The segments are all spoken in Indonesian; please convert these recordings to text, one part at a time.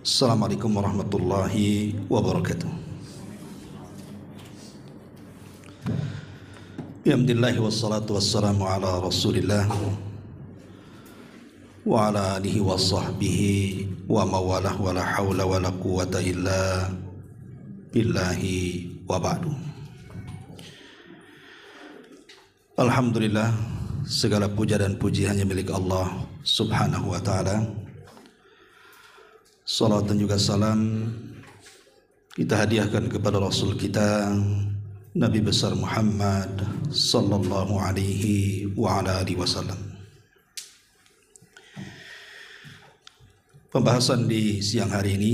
Assalamualaikum warahmatullahi wabarakatuh. Alhamdulillah wassalatu wassalamu ala Rasulillah wa ala alihi wa sahbihi wa mawalah wa la hawla wa la quwata illa billahi wa ba'du. Alhamdulillah, segala puja dan puji hanya milik Allah Subhanahu wa ta'ala. Salat dan juga salam kita hadiahkan kepada Rasul kita Nabi besar Muhammad sallallahu alaihi wa ala alihi wasallam. Pembahasan di siang hari ini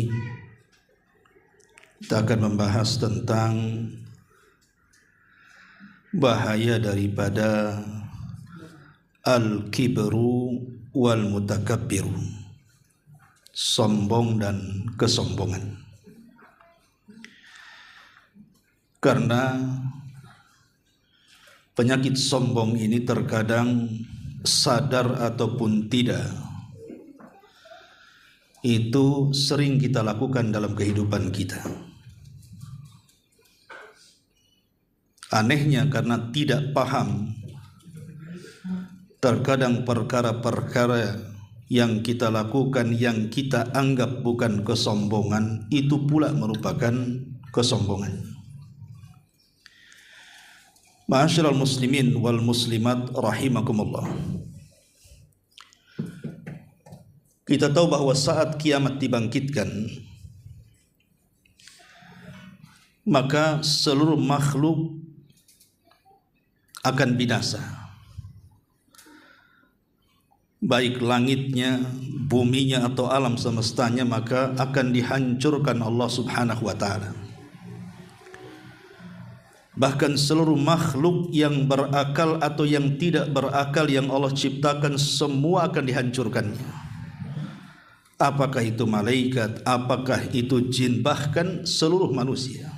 kita akan membahas tentang bahaya daripada al-kibru wal mutakabbiru, sombong dan kesombongan. Karena penyakit sombong ini terkadang sadar ataupun tidak, itu sering kita lakukan dalam kehidupan kita. Anehnya karena tidak paham, terkadang perkara-perkara yang kita lakukan, yang kita anggap bukan kesombongan, itu pula merupakan kesombongan. Ma'asyiral muslimin wal muslimat rahimakumullah. Kita tahu bahwa saat kiamat dibangkitkan, maka seluruh makhluk akan binasa, baik langitnya, buminya atau alam semestanya, maka akan dihancurkan Allah Subhanahu wa ta'ala. Bahkan seluruh makhluk yang berakal atau yang tidak berakal yang Allah ciptakan, semua akan dihancurkannya. Apakah itu malaikat, apakah itu jin, bahkan seluruh manusia.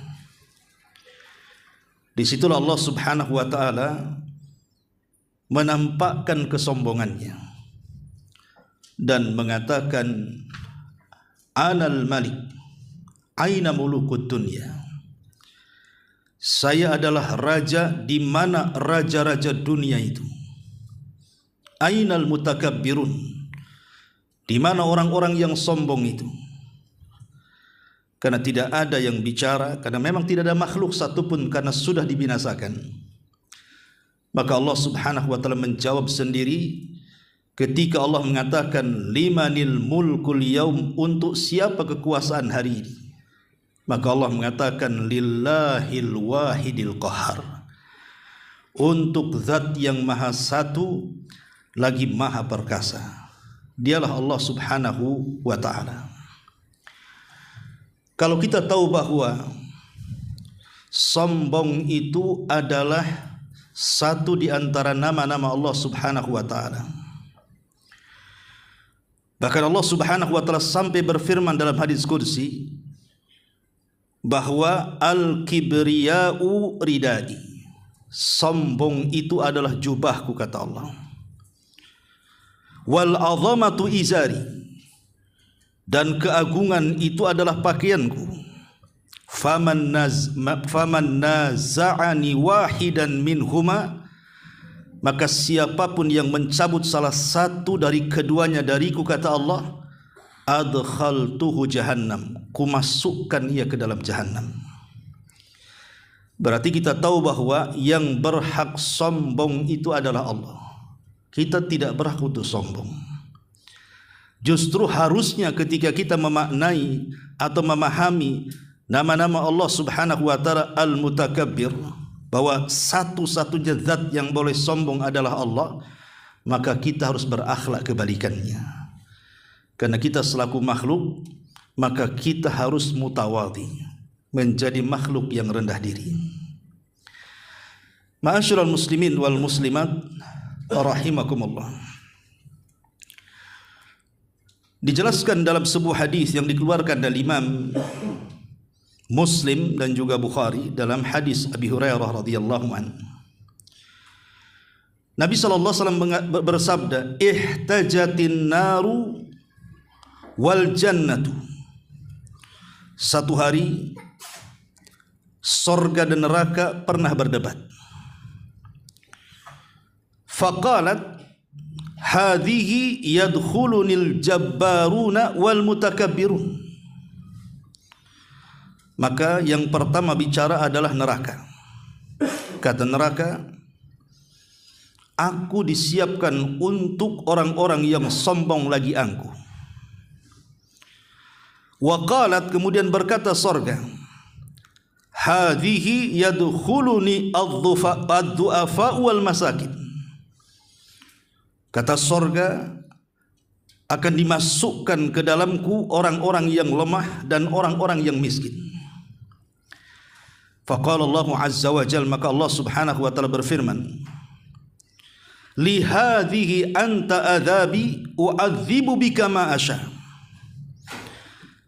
Disitulah Allah Subhanahu wa ta'ala menampakkan kesombongannya dan mengatakan, Anal Malik, aina mulukud dunya. Saya adalah raja, di mana raja-raja dunia itu? Ainal mutakabbirun, di mana orang-orang yang sombong itu? Karena tidak ada yang bicara, karena memang tidak ada makhluk satupun, karena sudah dibinasakan. Maka Allah Subhanahu wa ta'ala menjawab sendiri ketika Allah mengatakan, limanil mulkul yaum, untuk siapa kekuasaan hari ini? Maka Allah mengatakan, lillahil wahidil qahar, untuk zat yang maha satu lagi maha perkasa. Dialah Allah Subhanahu wa ta'ala. Kalau kita tahu bahwa sombong itu adalah satu di antara nama-nama Allah Subhanahu wa ta'ala. Bahkan Allah Subhanahu wa ta'ala sampai berfirman dalam hadis qudsi bahwa al-kibriya'u ridai, sombong itu adalah jubahku, kata Allah. Wal azamatu izari, dan keagungan itu adalah pakaianku. Faman naza'ani wahidan minhuma, maka siapapun yang mencabut salah satu dari keduanya dariku, kata Allah, adkhaltuhu jahannam, kumasukkan ia ke dalam jahannam. Berarti kita tahu bahwa yang berhak sombong itu adalah Allah. Kita tidak berhak untuk sombong. Justru harusnya ketika kita memaknai atau memahami nama-nama Allah Subhanahu wa ta'ala al-mutakabbir, bahwa satu-satunya zat yang boleh sombong adalah Allah, maka kita harus berakhlak kebalikannya. Karena kita selaku makhluk, maka kita harus mutawadhi, menjadi makhluk yang rendah diri. Ma'asyiral muslimin wal muslimat rahimakumullah. Dijelaskan dalam sebuah hadis yang dikeluarkan dari Imam Muslim dan juga Bukhari dalam hadis Abi Hurairah radhiyallahu anhu. Nabi SAW bersabda, ihtajatin naru wal jannatu Satu hari sorga dan neraka pernah berdebat. Faqalat hadhihi yadkhulunil jabbaruna wal mutakabbirun. Maka yang pertama bicara adalah neraka. Kata neraka, aku disiapkan untuk orang-orang yang sombong lagi aku. Wa qalat, kemudian berkata sorga, hadhihi yadkhuluni ad-du'afa wal masakin. Kata sorga, akan dimasukkan ke dalamku orang-orang yang lemah dan orang-orang yang miskin. Faqala Allah Azza wa Jalla, maka Allah Subhanahu wa taala berfirman, li hadhihi anta adzabi u'adzibu bika ma asha.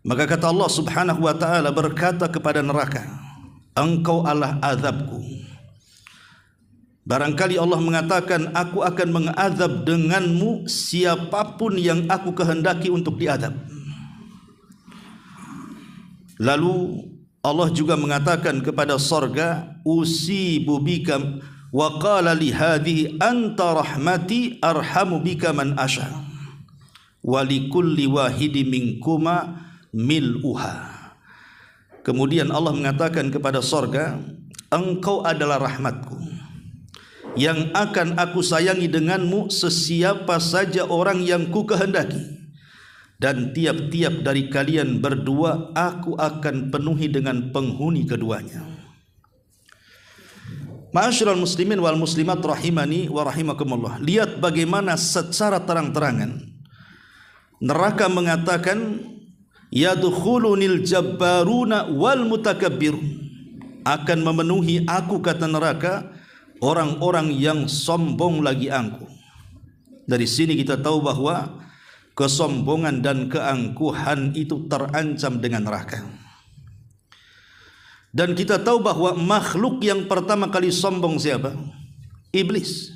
Maka kata Allah Subhanahu wa taala berkata kepada neraka, engkau adalah azabku. Barangkali Allah mengatakan, aku akan mengazab denganmu siapapun yang aku kehendaki untuk diazab. Lalu Allah juga mengatakan kepada sorga, usibu bika wa qala li hadhihi anta rahmati arhamu bika man asha wa li kulli wahidi minkuma mil'uha. Kemudian Allah mengatakan kepada sorga, engkau adalah rahmatku yang akan aku sayangi denganmu sesiapa saja orang yang ku kehendaki, dan tiap-tiap dari kalian berdua aku akan penuhi dengan penghuni keduanya. Ma'asyiral muslimin wal muslimat rahimani wa rahimakumullah. Lihat bagaimana secara terang-terangan neraka mengatakan, yadkhulunil jabbaruna wal mutakabbirun, akan memenuhi aku, kata neraka, orang-orang yang sombong lagi angkuh. Dari sini kita tahu bahwa kesombongan dan keangkuhan itu terancam dengan neraka. Dan kita tahu bahwa makhluk yang pertama kali sombong siapa? Iblis.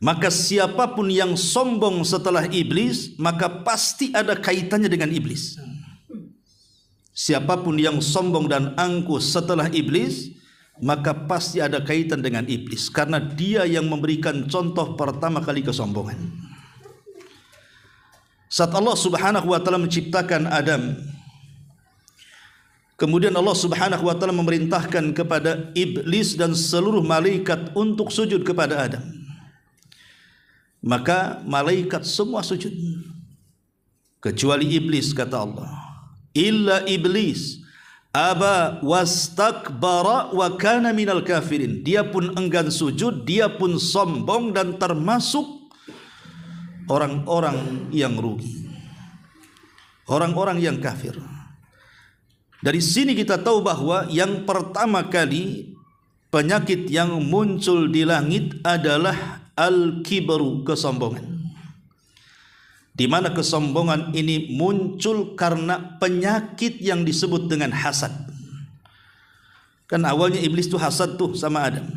Maka siapapun yang sombong setelah iblis, maka pasti ada kaitannya dengan iblis. Siapapun yang sombong dan angkuh setelah iblis, maka pasti ada kaitan dengan iblis, karena dia yang memberikan contoh pertama kali kesombongan. Saat Allah Subhanahu wa taala menciptakan Adam, kemudian Allah Subhanahu wa taala memerintahkan kepada iblis dan seluruh malaikat untuk sujud kepada Adam. Maka malaikat semua sujud, kecuali iblis, kata Allah, illa iblis aba wastakbara wa kana minal kafirin. Dia pun enggan sujud, dia pun sombong dan termasuk orang-orang yang rugi, orang-orang yang kafir. Dari sini kita tahu bahwa yang pertama kali penyakit yang muncul di langit adalah al-kibru, kesombongan. Di mana kesombongan ini muncul karena penyakit yang disebut dengan hasad. Kan awalnya iblis itu hasad tuh sama Adam.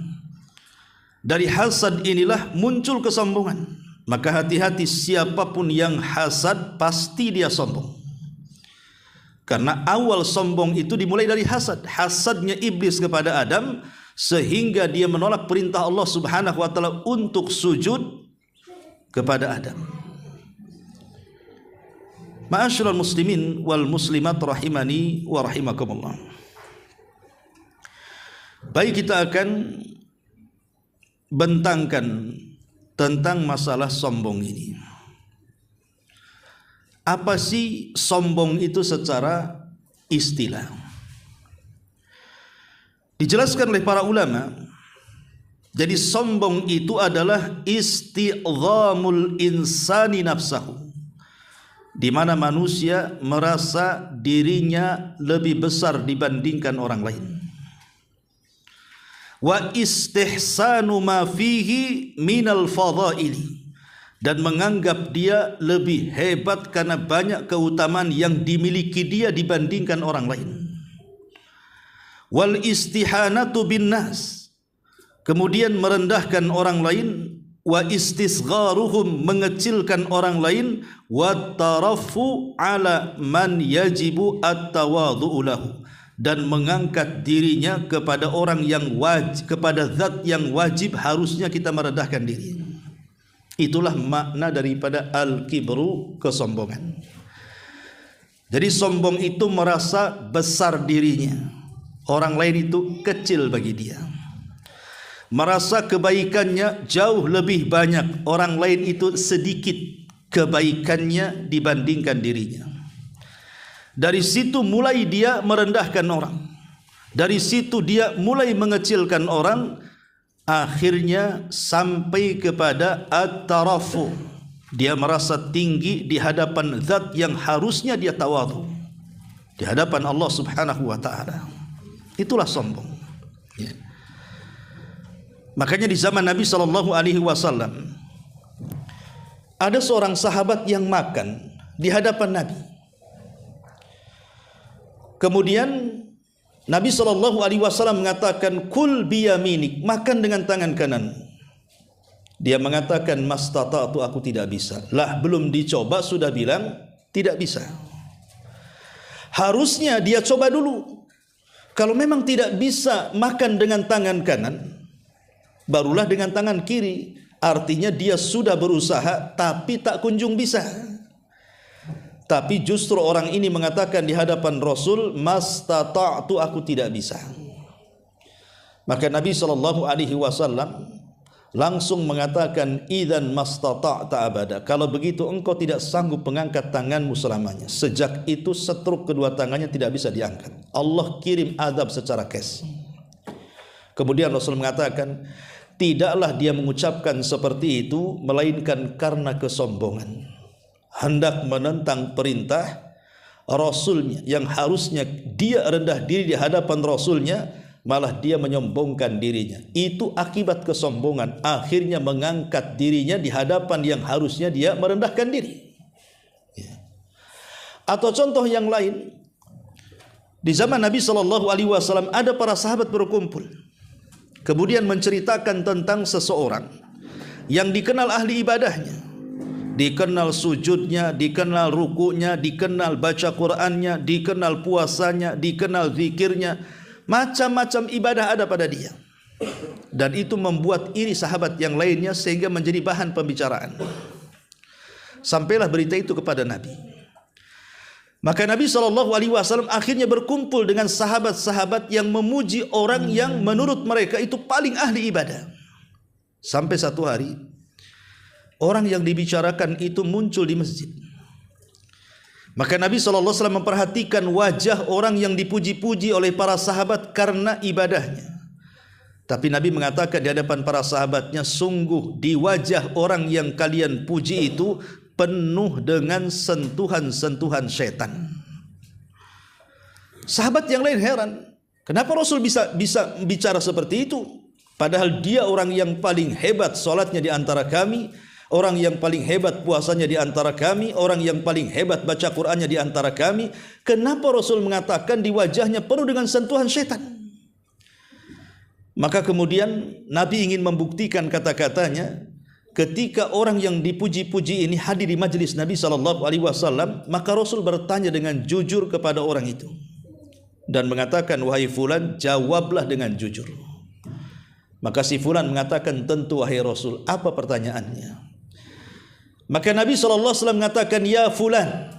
Dari hasad inilah muncul kesombongan. Maka hati-hati, siapapun yang hasad pasti dia sombong. Karena awal sombong itu dimulai dari hasad. Hasadnya iblis kepada Adam sehingga dia menolak perintah Allah Subhanahu wa taala untuk sujud kepada Adam. Ma'asyiral muslimin wal muslimat rahimani wa rahimakumullah. Baik, kita akan bentangkan tentang masalah sombong ini. Apa sih sombong itu secara istilah? Dijelaskan oleh para ulama. Jadi sombong itu adalah isti'dhamul insani nafsahu, di mana manusia merasa dirinya lebih besar dibandingkan orang lain. Wa istihsanu ma fihi minal fadhaili, dan menganggap dia lebih hebat karena banyak keutamaan yang dimiliki dia dibandingkan orang lain. Wal istihanatu bin nas, kemudian merendahkan orang lain wa istisgharuhum, mengecilkan orang lain, wa tarafu ala man yajibu at-tawadhu'u lahu, dan mengangkat dirinya kepada orang yang wajib, kepada zat yang wajib harusnya kita merendahkan diri. Itulah makna daripada al-kibru, kesombongan. Jadi sombong itu merasa besar dirinya, orang lain itu kecil bagi dia. Merasa kebaikannya jauh lebih banyak, orang lain itu sedikit kebaikannya dibandingkan dirinya. Dari situ mulai dia merendahkan orang. Dari situ dia mulai mengecilkan orang. Akhirnya sampai kepada at-tarafu. Dia merasa tinggi di hadapan zat yang harusnya dia tawadhu, di hadapan Allah Subhanahu wa ta'ala. Itulah sombong. Ya. Makanya di zaman Nabi SAW ada seorang sahabat yang makan di hadapan Nabi. Kemudian Nabi SAW mengatakan, kul biyaminik, makan dengan tangan kanan. Dia mengatakan, mastata'tu, aku tidak bisa. Lah, belum dicoba sudah bilang tidak bisa. Harusnya dia coba dulu. Kalau memang tidak bisa makan dengan tangan kanan, barulah dengan tangan kiri. Artinya dia sudah berusaha tapi tak kunjung bisa. Tapi justru orang ini mengatakan di hadapan Rasul, mastata'tu, aku tidak bisa. Maka Nabi SAW langsung mengatakan, idzan mastata'ta abada. Kalau begitu engkau tidak sanggup mengangkat tanganmu selamanya. Sejak itu setruk kedua tangannya tidak bisa diangkat. Allah kirim azab secara kes. Kemudian Rasul mengatakan, tidaklah dia mengucapkan seperti itu melainkan karena kesombongan, hendak menentang perintah Rasulnya yang harusnya dia rendah diri di hadapan Rasulnya, malah dia menyombongkan dirinya. Itu akibat kesombongan, akhirnya mengangkat dirinya di hadapan yang harusnya dia merendahkan diri. Ya. Atau contoh yang lain, di zaman Nabi SAW ada para sahabat berkumpul, kemudian menceritakan tentang seseorang yang dikenal ahli ibadahnya, dikenal sujudnya, dikenal rukunya, dikenal baca Qur'annya, dikenal puasanya, dikenal zikirnya. Macam-macam ibadah ada pada dia. Dan itu membuat iri sahabat yang lainnya sehingga menjadi bahan pembicaraan. Sampailah berita itu kepada Nabi. Maka Nabi SAW akhirnya berkumpul dengan sahabat-sahabat yang memuji orang yang menurut mereka itu paling ahli ibadah. Sampai satu hari orang yang dibicarakan itu muncul di masjid. Maka Nabi SAW memperhatikan wajah orang yang dipuji-puji oleh para sahabat karena ibadahnya. Tapi Nabi mengatakan di hadapan para sahabatnya, sungguh di wajah orang yang kalian puji itu penuh dengan sentuhan-sentuhan setan. Sahabat yang lain heran, kenapa Rasul bisa bicara seperti itu? Padahal dia orang yang paling hebat salatnya di antara kami, orang yang paling hebat puasanya di antara kami, orang yang paling hebat baca Qur'annya di antara kami. Kenapa Rasul mengatakan di wajahnya penuh dengan sentuhan syaitan? Maka kemudian Nabi ingin membuktikan kata-katanya. Ketika orang yang dipuji-puji ini hadir di majelis Nabi SAW, maka Rasul bertanya dengan jujur kepada orang itu dan mengatakan, wahai fulan, jawablah dengan jujur. Maka si fulan mengatakan, tentu wahai Rasul, apa pertanyaannya? Maka Nabi SAW mengatakan, ya fulan,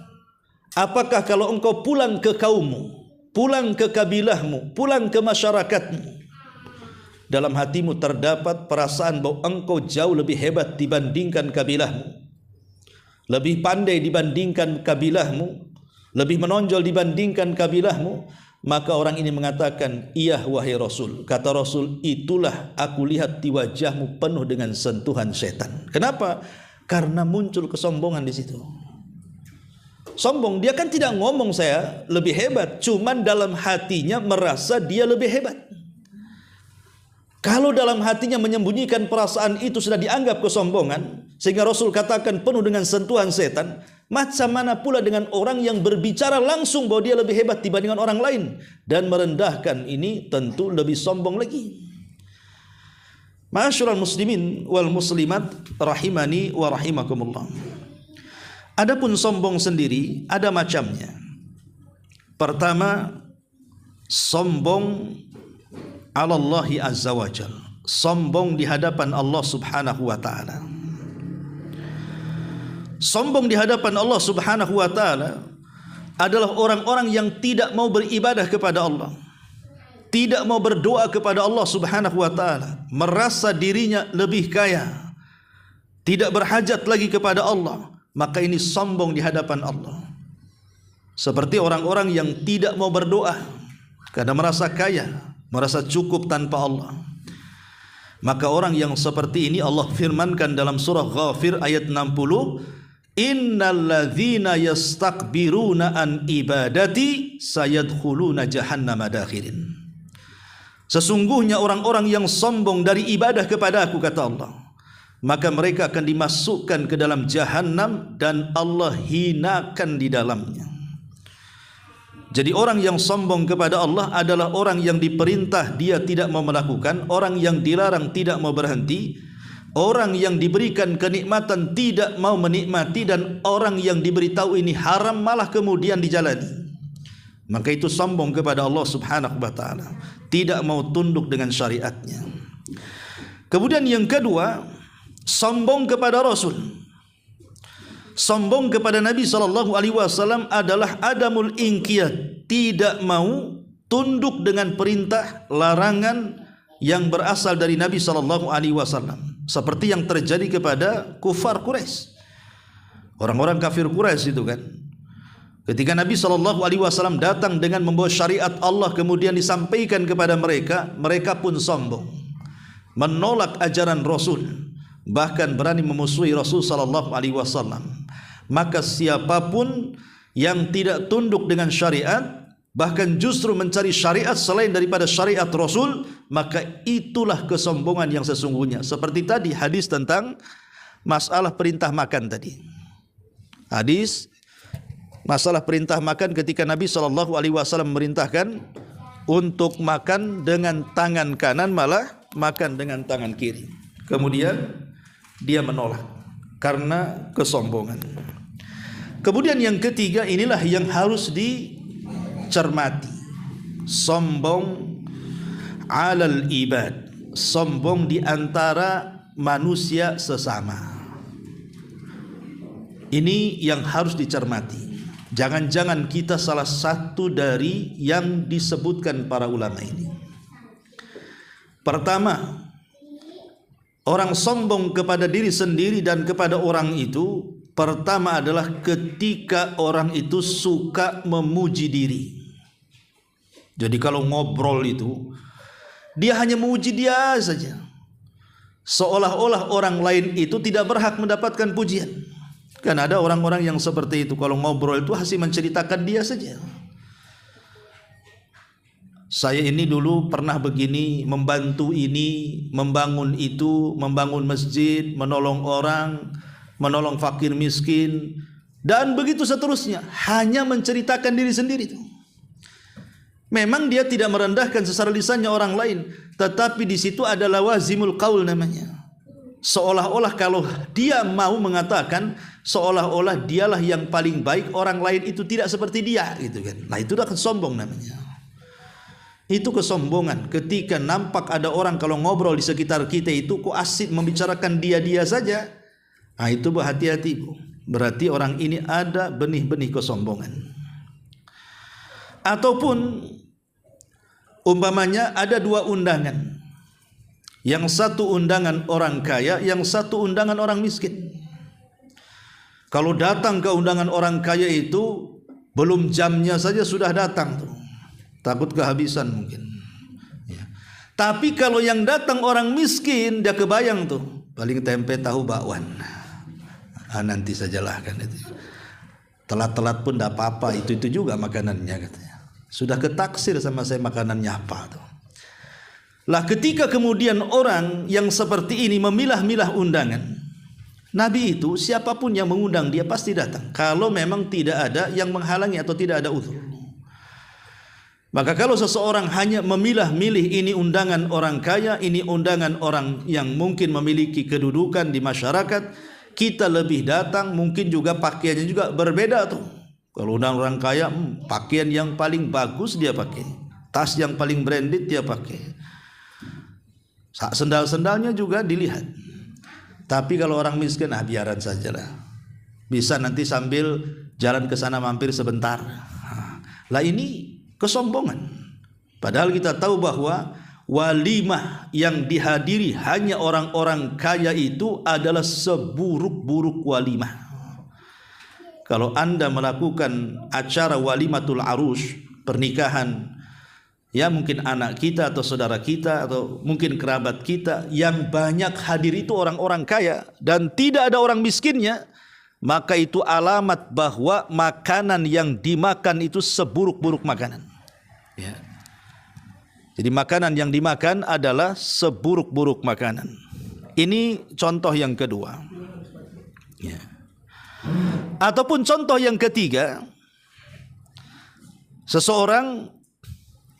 apakah kalau engkau pulang ke kaummu, pulang ke kabilahmu, pulang ke masyarakatmu, dalam hatimu terdapat perasaan bahwa engkau jauh lebih hebat dibandingkan kabilahmu, lebih pandai dibandingkan kabilahmu, lebih menonjol dibandingkan kabilahmu, maka orang ini mengatakan, iya wahai Rasul. Kata Rasul, itulah aku lihat di wajahmu penuh dengan sentuhan setan. Kenapa? Karena muncul kesombongan di situ. Sombong, dia kan tidak ngomong saya lebih hebat, cuman dalam hatinya merasa dia lebih hebat. Kalau dalam hatinya menyembunyikan perasaan itu sudah dianggap kesombongan, sehingga Rasul katakan penuh dengan sentuhan setan, macam mana pula dengan orang yang berbicara langsung bahwa dia lebih hebat dibandingkan orang lain dan merendahkan, ini tentu lebih sombong lagi. Ma'asyiral muslimin wal muslimat rahimani wa rahimakumullah. Adapun sombong sendiri ada macamnya. Pertama, sombong 'ala Allah azza wajal, sombong di hadapan Allah Subhanahu wa taala. Sombong di hadapan Allah Subhanahu wa taala adalah orang-orang yang tidak mau beribadah kepada Allah, tidak mau berdoa kepada Allah Subhanahu wa taala, merasa dirinya lebih kaya, tidak berhajat lagi kepada Allah, maka ini sombong di hadapan Allah. Seperti orang-orang yang tidak mau berdoa karena merasa kaya, merasa cukup tanpa Allah. Maka orang yang seperti ini Allah firmankan dalam surah Ghafir ayat 60, innalladzina yastakbiruna an ibadati sayadkhuluna jahannama dakhirin. Sesungguhnya orang-orang yang sombong dari ibadah kepada aku, kata Allah, maka mereka akan dimasukkan ke dalam jahannam dan Allah hinakan di dalamnya. Jadi orang yang sombong kepada Allah adalah orang yang diperintah dia tidak mau melakukan, orang yang dilarang tidak mau berhenti, orang yang diberikan kenikmatan tidak mau menikmati, dan orang yang diberitahu ini haram malah kemudian dijalani. Maka itu sombong kepada Allah Subhanahu wa taala, tidak mau tunduk dengan syariatnya. Kemudian yang kedua, sombong kepada Rasul. Sombong kepada Nabi SAW adalah adamul inqiyad, tidak mau tunduk dengan perintah larangan yang berasal dari Nabi SAW, seperti yang terjadi kepada kufar Quraisy, orang-orang kafir Quraisy itu kan. Ketika Nabi SAW datang dengan membawa syariat Allah kemudian disampaikan kepada mereka, mereka pun sombong, menolak ajaran Rasul, bahkan berani memusuhi Rasul SAW. Maka siapapun yang tidak tunduk dengan syariat, bahkan justru mencari syariat selain daripada syariat Rasul, maka itulah kesombongan yang sesungguhnya. Seperti tadi hadis tentang masalah perintah makan tadi. Hadis masalah perintah makan ketika Nabi SAW memerintahkan untuk makan dengan tangan kanan, malah makan dengan tangan kiri. Kemudian dia menolak karena kesombongan. Kemudian yang ketiga, inilah yang harus dicermati, sombong alal ibad, sombong di antara manusia sesama. Ini yang harus dicermati. Jangan-jangan kita salah satu dari yang disebutkan para ulama ini. Pertama, orang sombong kepada diri sendiri dan kepada orang itu, pertama adalah ketika orang itu suka memuji diri. Jadi kalau ngobrol itu, dia hanya memuji dia saja, seolah-olah orang lain itu tidak berhak mendapatkan pujian. Kan ada orang-orang yang seperti itu, kalau ngobrol itu masih menceritakan dia saja. Saya ini dulu pernah begini, membantu ini, membangun itu, membangun masjid, menolong orang, menolong fakir miskin, dan begitu seterusnya. Hanya menceritakan diri sendiri itu. Memang dia tidak merendahkan secara lisannya orang lain, tetapi di situ ada lawazimul qaul namanya. Seolah-olah kalau dia mau mengatakan, seolah-olah dialah yang paling baik, orang lain itu tidak seperti dia, gitu kan. Nah, itu udah sombong namanya. Itu kesombongan ketika nampak ada orang kalau ngobrol di sekitar kita itu kok asik membicarakan dia saja. Nah, itu berhati-hati, Bu. Berarti orang ini ada benih-benih kesombongan. Ataupun umpamanya ada dua undangan. Yang satu undangan orang kaya, yang satu undangan orang miskin. Kalau datang ke undangan orang kaya itu belum jamnya saja sudah datang tuh. Takut kehabisan mungkin. Ya. Tapi kalau yang datang orang miskin, dia kebayang tuh, paling tempe tahu bakwan. Nanti sajalah kan itu. Telat-telat pun tidak apa-apa, itu juga makanannya katanya. Sudah ketaksir sama saya makanannya apa tuh. Lah ketika kemudian orang yang seperti ini memilah-milah undangan, Nabi itu siapapun yang mengundang dia pasti datang. Kalau memang tidak ada yang menghalangi atau tidak ada uzur. Maka kalau seseorang hanya memilah-milih ini undangan orang kaya, ini undangan orang yang mungkin memiliki kedudukan di masyarakat, kita lebih datang, mungkin juga pakaiannya juga berbeda tuh. Kalau undang orang kaya, pakaian yang paling bagus dia pakai, tas yang paling branded dia pakai, sendal-sendalnya juga dilihat. Tapi kalau orang miskin, biaran sajalah. Bisa nanti sambil jalan ke sana mampir sebentar. Lah ini kesombongan. Padahal kita tahu bahwa walimah yang dihadiri hanya orang-orang kaya itu adalah seburuk-buruk walimah. Kalau Anda melakukan acara walimatul arus, pernikahan, ya mungkin anak kita atau saudara kita atau mungkin kerabat kita, yang banyak hadir itu orang-orang kaya dan tidak ada orang miskinnya, maka itu alamat bahwa makanan yang dimakan itu seburuk-buruk makanan. Ya. Jadi makanan yang dimakan adalah seburuk-buruk makanan. Ini contoh yang kedua. Ya. Ataupun contoh yang ketiga, seseorang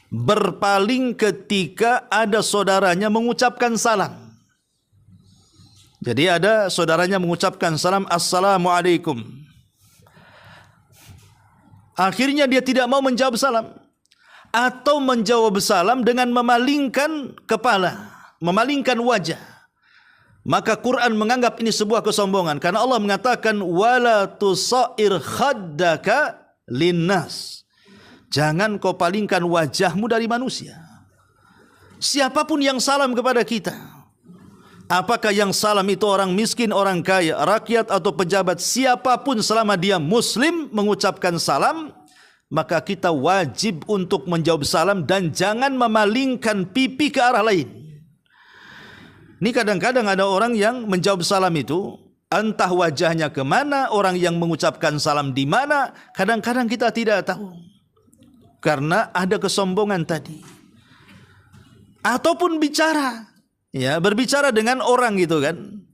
berpaling ketika ada saudaranya mengucapkan salam. Jadi ada saudaranya mengucapkan salam, Assalamualaikum. Akhirnya dia tidak mau menjawab salam, atau menjawab salam dengan memalingkan kepala, memalingkan wajah. Maka Quran menganggap ini sebuah kesombongan, karena Allah mengatakan wala tusair khaddaka linnas. Jangan kau palingkan wajahmu dari manusia. Siapapun yang salam kepada kita, apakah yang salam itu orang miskin, orang kaya, rakyat atau pejabat, siapapun selama dia muslim mengucapkan salam, maka kita wajib untuk menjawab salam dan jangan memalingkan pipi ke arah lain. Ini kadang-kadang ada orang yang menjawab salam itu, entah wajahnya kemana, orang yang mengucapkan salam di mana, kadang-kadang kita tidak tahu. Karena ada kesombongan tadi. Ataupun bicara, ya berbicara dengan orang gitu kan.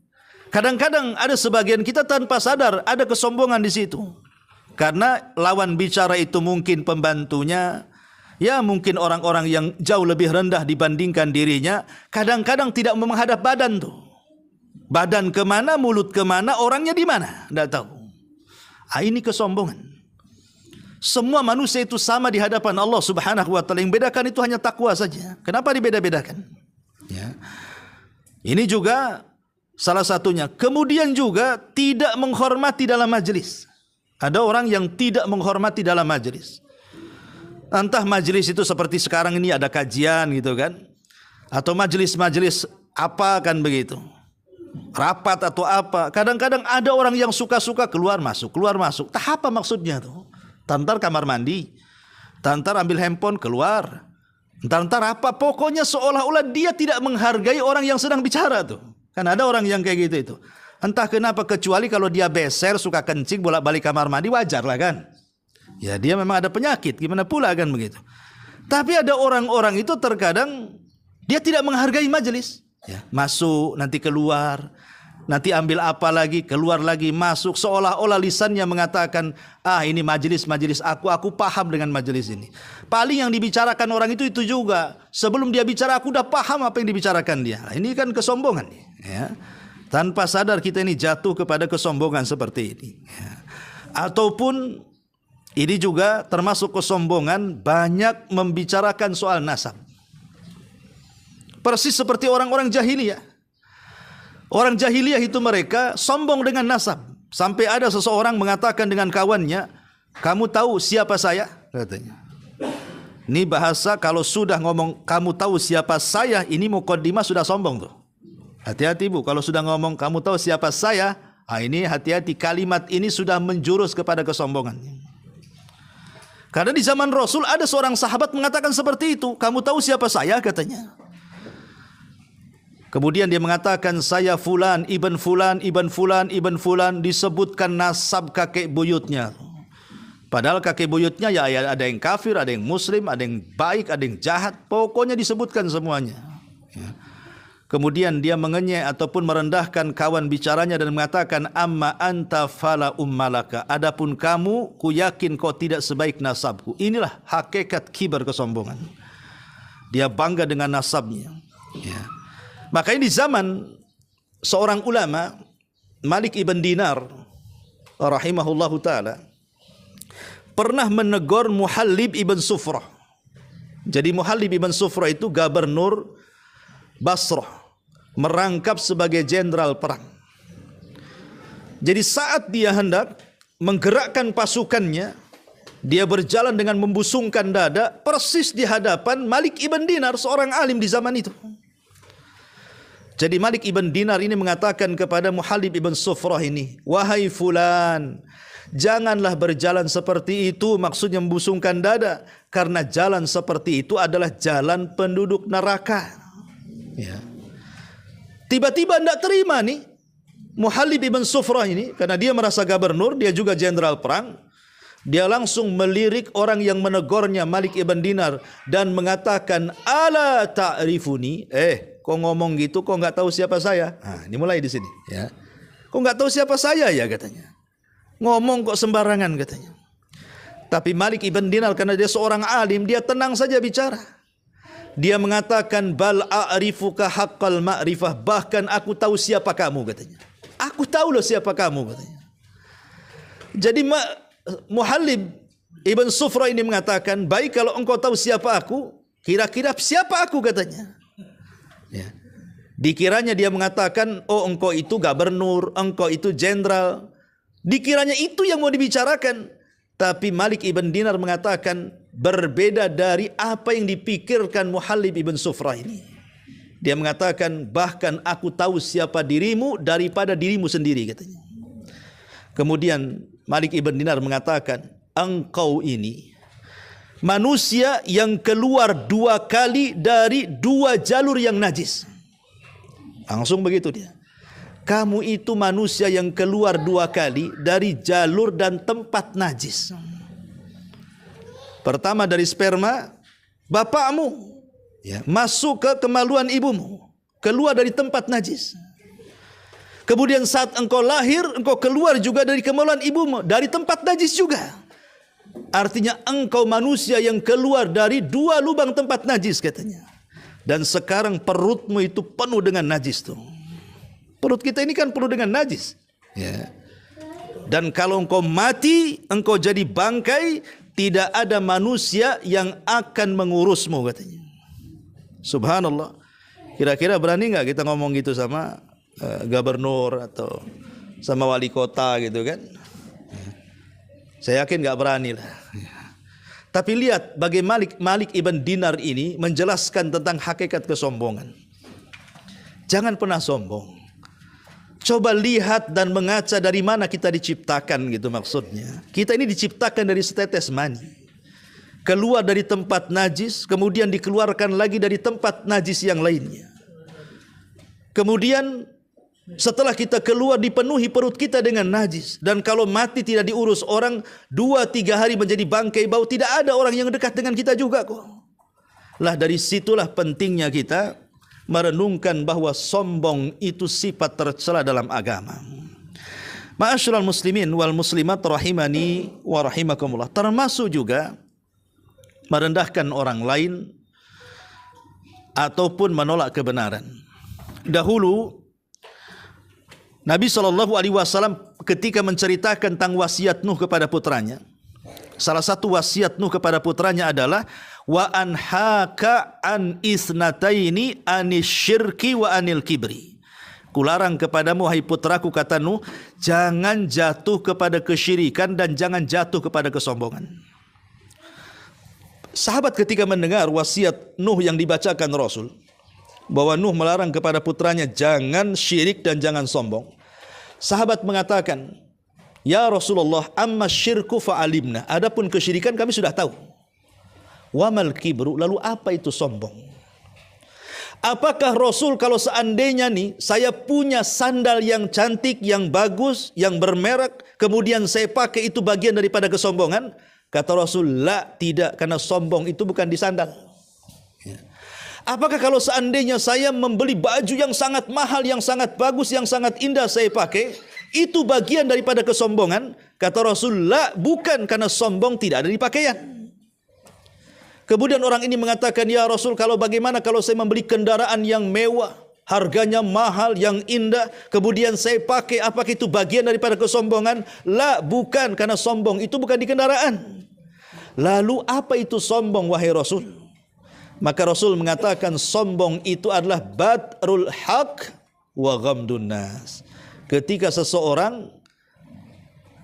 Kadang-kadang ada sebagian kita tanpa sadar ada kesombongan di situ. Karena lawan bicara itu mungkin pembantunya, ya mungkin orang-orang yang jauh lebih rendah dibandingkan dirinya, kadang-kadang tidak menghadap badan tuh. Badan kemana, mulut kemana, orangnya di mana, tidak tahu. Ini kesombongan. Semua manusia itu sama di hadapan Allah Subhanahu wa taala. Yang bedakan itu hanya takwa saja. Kenapa dibeda-bedakan? Ya. Ini juga salah satunya. Kemudian juga tidak menghormati dalam majelis. Ada orang yang tidak menghormati dalam majelis. Entah majelis itu seperti sekarang ini ada kajian gitu kan, atau majelis-majelis apa kan begitu, rapat atau apa. Kadang-kadang ada orang yang suka-suka keluar masuk. Tak apa maksudnya tuh? Tantar kamar mandi, tantar ambil handphone keluar, tantar apa? Pokoknya seolah-olah dia tidak menghargai orang yang sedang bicara tuh. Kan ada orang yang kayak gitu itu. Entah kenapa, kecuali kalau dia beser, suka kencing, bolak-balik kamar mandi, wajar lah kan. Ya dia memang ada penyakit, gimana pula kan begitu. Tapi ada orang-orang itu terkadang dia tidak menghargai majelis. Ya, masuk, nanti keluar, nanti ambil apa lagi, keluar lagi, masuk. Seolah-olah lisannya mengatakan, ini majelis aku paham dengan majelis ini. Paling yang dibicarakan orang itu juga. Sebelum dia bicara, aku udah paham apa yang dibicarakan dia. Nah, ini kan kesombongan. Ya. Tanpa sadar kita ini jatuh kepada kesombongan seperti ini. Ya. Ataupun ini juga termasuk kesombongan, banyak membicarakan soal nasab. Persis seperti orang-orang jahiliyah. Orang jahiliyah itu mereka sombong dengan nasab. Sampai ada seseorang mengatakan dengan kawannya, kamu tahu siapa saya? Katanya. Ini bahasa kalau sudah ngomong kamu tahu siapa saya, ini muqaddimah sudah sombong tuh. Hati-hati bu, kalau sudah ngomong kamu tahu siapa saya, ini hati-hati, kalimat ini sudah menjurus kepada kesombongan. Karena di zaman Rasul ada seorang sahabat mengatakan seperti itu. Kamu tahu siapa saya? Katanya. Kemudian dia mengatakan, saya fulan, ibn fulan, ibn fulan, ibn fulan. Disebutkan nasab kakek buyutnya. Padahal kakek buyutnya ya ada yang kafir, ada yang muslim, ada yang baik, ada yang jahat. Pokoknya disebutkan semuanya. Ya. Kemudian dia mengenyek ataupun merendahkan kawan bicaranya dan mengatakan, amma anta fala ummalaka. Adapun kamu, ku yakin kau tidak sebaik nasabku. Inilah hakikat kibar, kesombongan. Dia bangga dengan nasabnya. Ya. Makanya di zaman seorang ulama, Malik ibn Dinar rahimahullahu ta'ala, pernah menegur Muhallib ibn Sufrah. Jadi Muhallib ibn Sufrah itu gubernur Basrah, merangkap sebagai jenderal perang. Jadi saat dia hendak menggerakkan pasukannya, dia berjalan dengan membusungkan dada persis di hadapan Malik ibn Dinar, seorang alim di zaman itu. Jadi Malik ibn Dinar ini mengatakan kepada Muhallib ibn Sufrah ini, wahai fulan, janganlah berjalan seperti itu, maksudnya membusungkan dada, karena jalan seperti itu adalah jalan penduduk neraka. Ya. Tiba-tiba tidak terima nih Muhallib ibn Sufrah ini, karena dia merasa gubernur, dia juga jenderal perang. Dia langsung melirik orang yang menegurnya, Malik ibn Dinar, dan mengatakan, ala ta'rifuni, kau ngomong gitu, kau nggak tahu siapa saya? Nah, ini mulai di sini. Ya. Kau nggak tahu siapa saya ya, katanya. Ngomong kok sembarangan, katanya. Tapi Malik ibn Dinar karena dia seorang alim, dia tenang saja bicara. Dia mengatakan, bal a'rifuka haqqal ma'rifah, bahkan aku tahu siapa kamu, katanya. Aku tahu loh siapa kamu, katanya. Jadi Muhallib ibn Sufrah ini mengatakan, baik kalau engkau tahu siapa aku, kira-kira siapa aku, katanya. Ya. Dikiranya dia mengatakan, oh engkau itu gubernur, engkau itu jenderal. Dikiranya itu yang mau dibicarakan. Tapi Malik ibn Dinar mengatakan, berbeda dari apa yang dipikirkan Muhallib ibn Sufrah ini. Dia mengatakan, bahkan aku tahu siapa dirimu daripada dirimu sendiri, katanya. Kemudian Malik ibn Dinar mengatakan, engkau ini manusia yang keluar 2 kali dari 2 jalur yang najis. Langsung begitu dia. Kamu itu manusia yang keluar 2 kali dari jalur dan tempat najis. Pertama dari sperma bapakmu, ya, masuk ke kemaluan ibumu, keluar dari tempat najis. Kemudian saat engkau lahir, engkau keluar juga dari kemaluan ibumu, dari tempat najis juga. Artinya engkau manusia yang keluar dari 2 lubang tempat najis, katanya. Dan sekarang perutmu itu penuh dengan najis tuh. Perut kita ini kan penuh dengan najis. Ya. Dan kalau engkau mati, engkau jadi bangkai, tidak ada manusia yang akan mengurusmu, katanya. Subhanallah. Kira-kira berani nggak kita ngomong gitu sama gubernur atau sama wali kota gitu kan? Saya yakin nggak berani lah. Tapi lihat bagaimana Malik ibn Dinar ini menjelaskan tentang hakikat kesombongan. Jangan pernah sombong. Coba lihat dan mengaca dari mana kita diciptakan, gitu maksudnya. Kita ini diciptakan dari setetes mani. Keluar dari tempat najis, kemudian dikeluarkan lagi dari tempat najis yang lainnya. Kemudian setelah kita keluar dipenuhi perut kita dengan najis. Dan kalau mati tidak diurus orang, 2-3 hari menjadi bangkai bau. Tidak ada orang yang dekat dengan kita juga kok. Lah dari situlah pentingnya kita merenungkan bahwa sombong itu sifat tercela dalam agama. Ma'asyiral muslimin wal muslimat rahimani wa rahimakumullah. Termasuk juga merendahkan orang lain ataupun menolak kebenaran. Dahulu Nabi SAW ketika menceritakan tentang wasiat Nuh kepada putranya, salah satu wasiat Nuh kepada putranya adalah wa anhaka an isnataini anisyirki wa anil kibri. Kularang kepadamu hai putraku, kata Nuh, jangan jatuh kepada kesyirikan dan jangan jatuh kepada kesombongan. Sahabat ketika mendengar wasiat Nuh yang dibacakan Rasul, bahwa Nuh melarang kepada putranya jangan syirik dan jangan sombong, sahabat mengatakan, ya Rasulullah, amma syirku fa'alimna, adapun kesyirikan kami sudah tahu. Wamal kibru, lalu apa itu sombong? Apakah Rasul kalau seandainya nih saya punya sandal yang cantik, yang bagus, yang bermerek, kemudian saya pakai, itu bagian daripada kesombongan? Kata Rasul, la, tidak, karena sombong itu bukan di sandal. Ya. Apakah kalau seandainya saya membeli baju yang sangat mahal, yang sangat bagus, yang sangat indah saya pakai, itu bagian daripada kesombongan? Kata Rasulullah, bukan, karena sombong tidak ada di pakaian. Kemudian orang ini mengatakan, ya Rasul, kalau bagaimana kalau saya membeli kendaraan yang mewah, harganya mahal, yang indah, kemudian saya pakai, apakah itu bagian daripada kesombongan? La, bukan, karena sombong itu bukan di kendaraan. Lalu apa itu sombong, wahai Rasul? Maka Rasul mengatakan sombong itu adalah batrul haq wa ghamdun nas. Ketika seseorang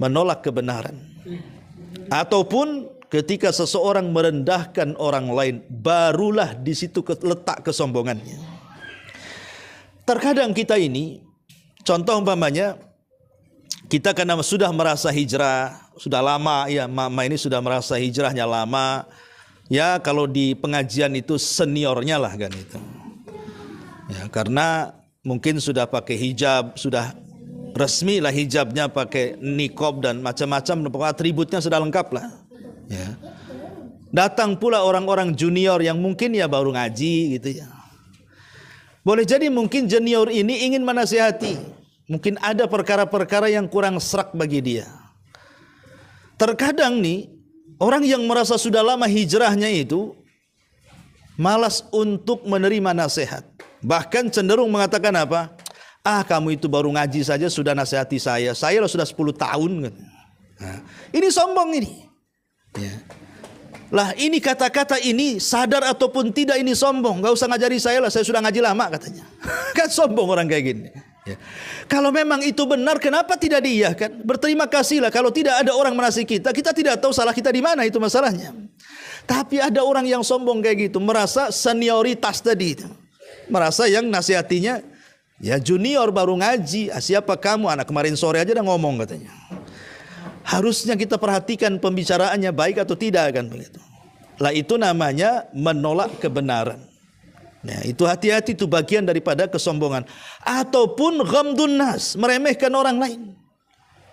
menolak kebenaran, ataupun ketika seseorang merendahkan orang lain, barulah di situ letak kesombongannya. Terkadang kita ini, contoh umpamanya, kita karena sudah merasa hijrah, sudah lama, ya mama ini sudah merasa hijrahnya lama. Ya kalau di pengajian itu seniornya lah kan itu. Ya karena mungkin sudah pakai hijab, sudah resmi lah hijabnya, pakai niqab dan macam-macam, atributnya sudah lengkap lah. Ya. Datang pula orang-orang junior yang mungkin ya baru ngaji gitu ya. Boleh jadi mungkin junior ini ingin menasihati. Mungkin ada perkara-perkara yang kurang serak bagi dia. Terkadang nih, orang yang merasa sudah lama hijrahnya itu malas untuk menerima nasihat. Bahkan cenderung mengatakan apa? Ah, kamu itu baru ngaji saja sudah nasihati saya. Saya sudah 10 tahun. Nah, ini sombong ini. Ya. Lah ini kata-kata ini sadar ataupun tidak ini sombong. Gak usah ngajari saya lah, saya sudah ngaji lama katanya. Kan sombong orang kayak gini. Ya. Kalau memang itu benar, kenapa tidak diiyahkan? Berterima kasihlah kalau tidak ada orang menasihati kita. Kita tidak tahu salah kita di mana, itu masalahnya. Tapi ada orang yang sombong kayak gitu, merasa senioritas tadi itu. Merasa yang nasihatinya ya junior baru ngaji. Ah, siapa kamu? Anak kemarin sore aja udah ngomong katanya. Harusnya kita perhatikan pembicaraannya baik atau tidak kan begitu. Lah itu namanya menolak kebenaran. Nah, itu hati-hati, itu bagian daripada kesombongan. Ataupun ghamdun nas, meremehkan orang lain.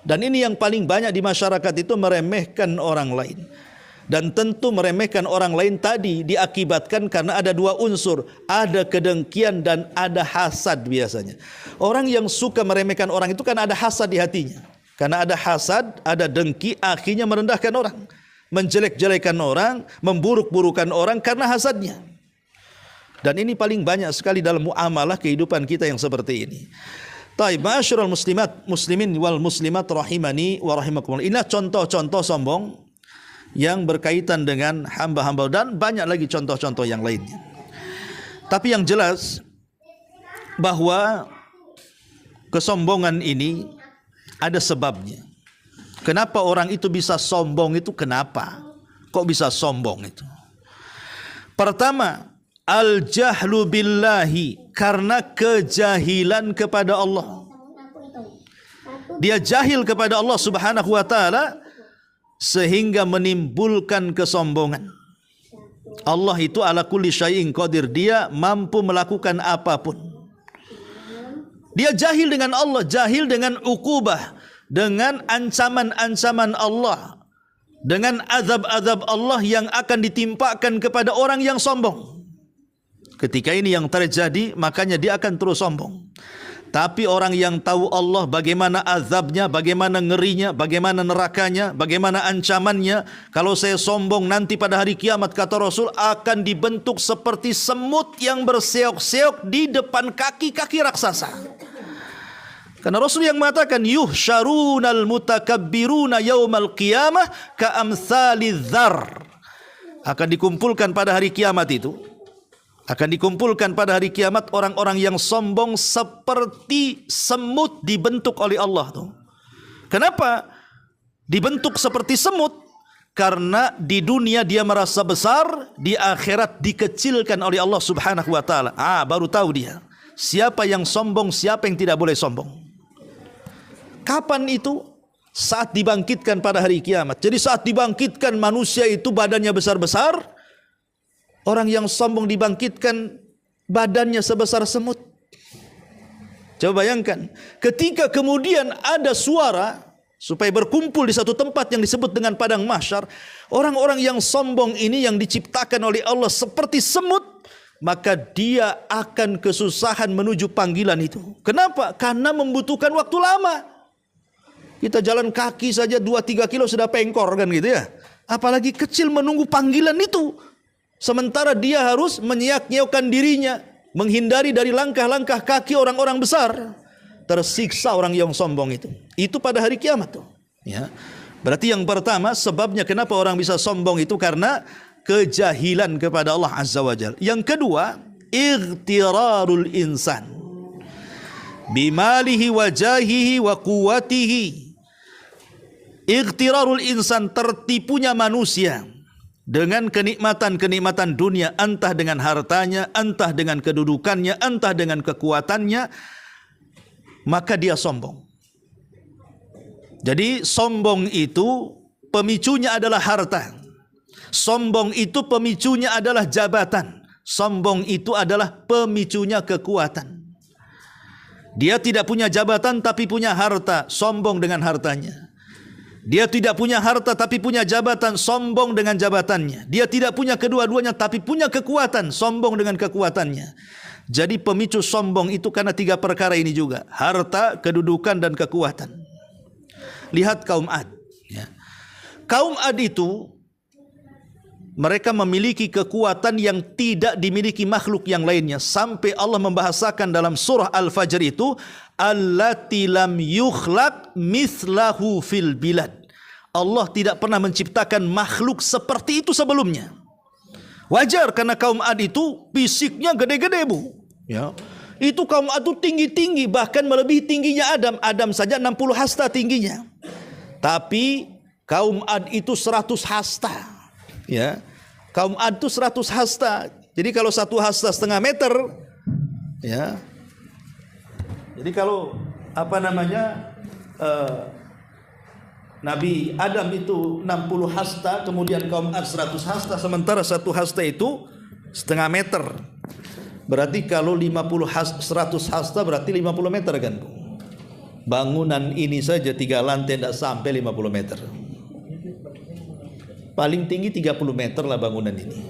Dan ini yang paling banyak di masyarakat itu meremehkan orang lain. Dan tentu meremehkan orang lain tadi diakibatkan karena ada dua unsur. Ada kedengkian dan ada hasad biasanya. Orang yang suka meremehkan orang itu kan ada hasad di hatinya. Karena ada hasad, ada dengki, akhirnya merendahkan orang. Menjelek-jelekan orang, memburuk-burukan orang karena hasadnya. Dan ini paling banyak sekali dalam muamalah kehidupan kita yang seperti ini. Taib, ma'asyiral muslimin wal muslimat rahimani wa rahimakumullah. Inilah contoh-contoh sombong yang berkaitan dengan hamba-hamba, dan banyak lagi contoh-contoh yang lainnya. Tapi yang jelas bahwa kesombongan ini ada sebabnya. Kenapa orang itu bisa sombong itu? Kenapa? Kok bisa sombong itu? Pertama, al-jahlu billahi, karena kejahilan kepada Allah. Dia jahil kepada Allah Subhanahu wa taala sehingga menimbulkan kesombongan. Allah itu ala kulli syai'in qadir, dia mampu melakukan apapun. Dia jahil dengan Allah, jahil dengan ukubah, dengan ancaman-ancaman Allah, dengan azab-azab Allah yang akan ditimpakan kepada orang yang sombong. Ketika ini yang terjadi, makanya dia akan terus sombong. Tapi orang yang tahu Allah, bagaimana azabnya, bagaimana ngerinya, bagaimana nerakanya, bagaimana ancamannya. Kalau saya sombong nanti pada hari kiamat, kata Rasul, akan dibentuk seperti semut yang berseok-seok di depan kaki-kaki raksasa. Karena Rasul yang mengatakan, yuhsyarunal mutakabbiruna yaumal qiyamah ka'amsalidz dzar. Akan dikumpulkan pada hari kiamat itu. Akan dikumpulkan pada hari kiamat orang-orang yang sombong seperti semut dibentuk oleh Allah tuh. Kenapa dibentuk seperti semut? Karena di dunia dia merasa besar, di akhirat dikecilkan oleh Allah Subhanahu wa taala. Baru tahu dia siapa yang sombong, siapa yang tidak boleh sombong. Kapan itu? Saat dibangkitkan pada hari kiamat. Jadi saat dibangkitkan manusia itu badannya besar-besar. Orang yang sombong dibangkitkan badannya sebesar semut. Coba bayangkan, ketika kemudian ada suara supaya berkumpul di satu tempat yang disebut dengan padang mahsyar, orang-orang yang sombong ini yang diciptakan oleh Allah seperti semut maka dia akan kesusahan menuju panggilan itu. Kenapa? Karena membutuhkan waktu lama. Kita jalan kaki saja 2-3 kilo sudah pengkor kan gitu ya. Apalagi kecil menunggu panggilan itu. Sementara dia harus menyeak-nyeokkan dirinya, menghindari dari langkah-langkah kaki orang-orang besar. Tersiksa orang yang sombong itu. Itu pada hari kiamat tuh. Ya. Berarti yang pertama sebabnya kenapa orang bisa sombong itu karena kejahilan kepada Allah Azza wa Jalla. Yang kedua, ightirarul insan bimalihi wa jahihi wa quwwatihi. Ightirarul insan, tertipunya manusia dengan kenikmatan-kenikmatan dunia, entah dengan hartanya, entah dengan kedudukannya, entah dengan kekuatannya, maka dia sombong. Jadi sombong itu pemicunya adalah harta. Sombong itu pemicunya adalah jabatan. Sombong itu adalah pemicunya kekuatan. Dia tidak punya jabatan tapi punya harta, sombong dengan hartanya. Dia tidak punya harta tapi punya jabatan, sombong dengan jabatannya. Dia tidak punya kedua-duanya tapi punya kekuatan, sombong dengan kekuatannya. Jadi pemicu sombong itu karena 3 perkara ini juga. Harta, kedudukan, dan kekuatan. Lihat kaum Ad. Ya. Kaum Ad itu, mereka memiliki kekuatan yang tidak dimiliki makhluk yang lainnya. Sampai Allah membahasakan dalam surah Al-Fajr itu, allati lam yukhlaq mithlahu fil bilad. Allah tidak pernah menciptakan makhluk seperti itu sebelumnya. Wajar karena kaum Ad itu fisiknya gede-gede bu. Ya. Itu kaum Ad itu tinggi-tinggi, bahkan melebihi tingginya Adam. Adam saja 60 hasta tingginya. Tapi kaum Ad itu 100 hasta. Ya. Kaum Ad itu 100 hasta. Jadi kalau 1 hasta setengah meter, ya. Jadi kalau Nabi Adam itu 60 hasta, kemudian kaum Ad 100 hasta, sementara 1 hasta itu setengah meter. Berarti kalau 100 hasta berarti 50 meter kan? Bangunan ini saja 3 lantai tidak sampai 50 meter. Paling tinggi 30 meter lah bangunan ini.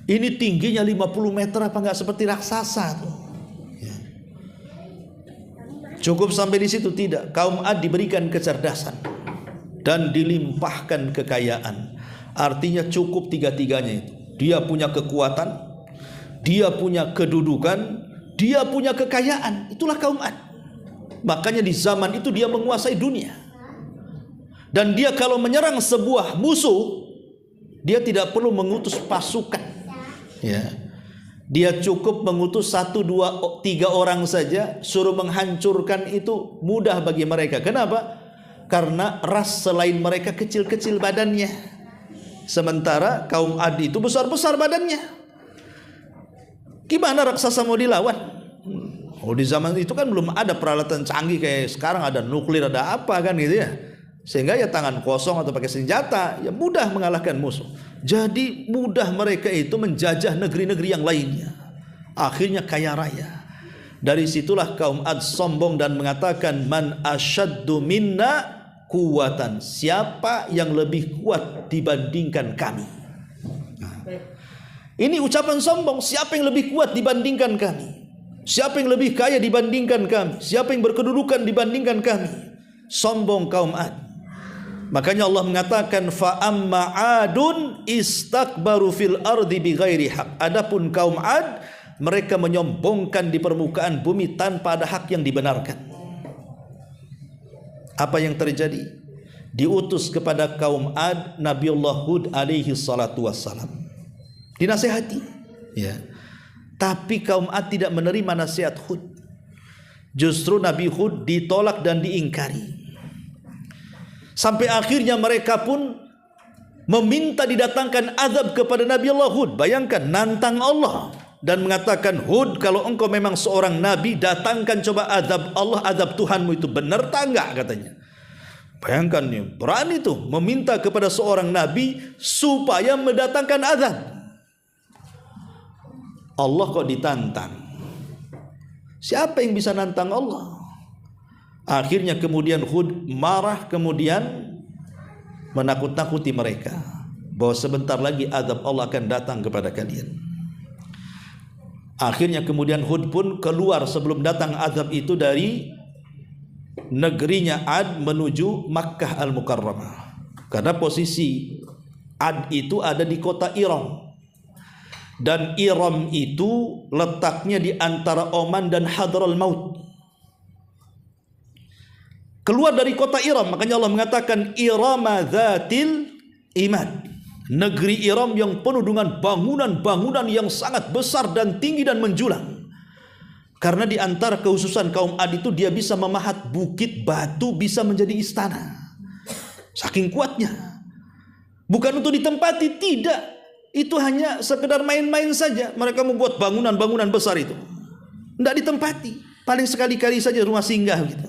Ini tingginya 50 meter apa enggak seperti raksasa tuh. Ya. Cukup sampai di situ? Tidak. Kaum Ad diberikan kecerdasan dan dilimpahkan kekayaan. Artinya cukup 3-tiganya itu. Dia punya kekuatan, dia punya kedudukan, dia punya kekayaan. Itulah kaum Ad. Makanya di zaman itu dia menguasai dunia. Dan dia kalau menyerang sebuah musuh, dia tidak perlu mengutus pasukan. Ya. Dia cukup mengutus 1, 2, 3 orang saja, suruh menghancurkan itu mudah bagi mereka. Kenapa? Karena ras selain mereka kecil-kecil badannya. Sementara kaum Ad itu besar-besar badannya. Gimana raksasa mau dilawan? Oh, di zaman itu kan belum ada peralatan canggih kayak sekarang, ada nuklir, ada apa kan gitu ya. Sehingga ya tangan kosong atau pakai senjata ya mudah mengalahkan musuh. Jadi mudah mereka itu menjajah negeri-negeri yang lainnya. Akhirnya kaya raya. Dari situlah kaum Ad sombong dan mengatakan man asyaddu minna quwwatan. Siapa yang lebih kuat dibandingkan kami? Nah, ini ucapan sombong. Siapa yang lebih kuat dibandingkan kami? Siapa yang lebih kaya dibandingkan kami? Siapa yang berkedudukan dibandingkan kami? Sombong kaum Ad. Makanya Allah mengatakan fa amma adun istakbaru fil ardi bighairi haq. Adapun kaum Ad, mereka menyombongkan di permukaan bumi tanpa ada hak yang dibenarkan. Apa yang terjadi? Diutus kepada kaum Ad Nabiullah Hud alaihi salatu wassalam. Dinasihati, ya. Tapi kaum Ad tidak menerima nasihat Hud. Justru Nabi Hud ditolak dan diingkari. Sampai akhirnya mereka pun meminta didatangkan azab kepada Nabi Allah Hud. Bayangkan, nantang Allah dan mengatakan, Hud, kalau engkau memang seorang nabi, datangkan coba azab Allah, azab Tuhanmu itu benar tak enggak, katanya. Bayangkan nih, berani tuh meminta kepada seorang nabi supaya mendatangkan azab. Allah kok ditantang. Siapa yang bisa nantang Allah? Akhirnya kemudian Hud marah, kemudian menakut-nakuti mereka bahwa sebentar lagi azab Allah akan datang kepada kalian. Akhirnya kemudian Hud pun keluar sebelum datang azab itu dari negerinya Ad menuju Makkah Al-Mukarramah. Karena posisi Ad itu ada di kota Iram. Dan Iram itu letaknya di antara Oman dan Hadral Maut. Keluar dari kota Iram, makanya Allah mengatakan Irama Dzatil Imad. Negeri Iram yang penuh dengan bangunan-bangunan yang sangat besar dan tinggi dan menjulang. Karena di antara kehususan kaum Ad itu dia bisa memahat bukit batu bisa menjadi istana. Saking kuatnya. Bukan untuk ditempati, tidak. Itu hanya sekedar main-main saja. Mereka membuat bangunan-bangunan besar itu. Tidak ditempati. Paling sekali-kali saja rumah singgah gitu.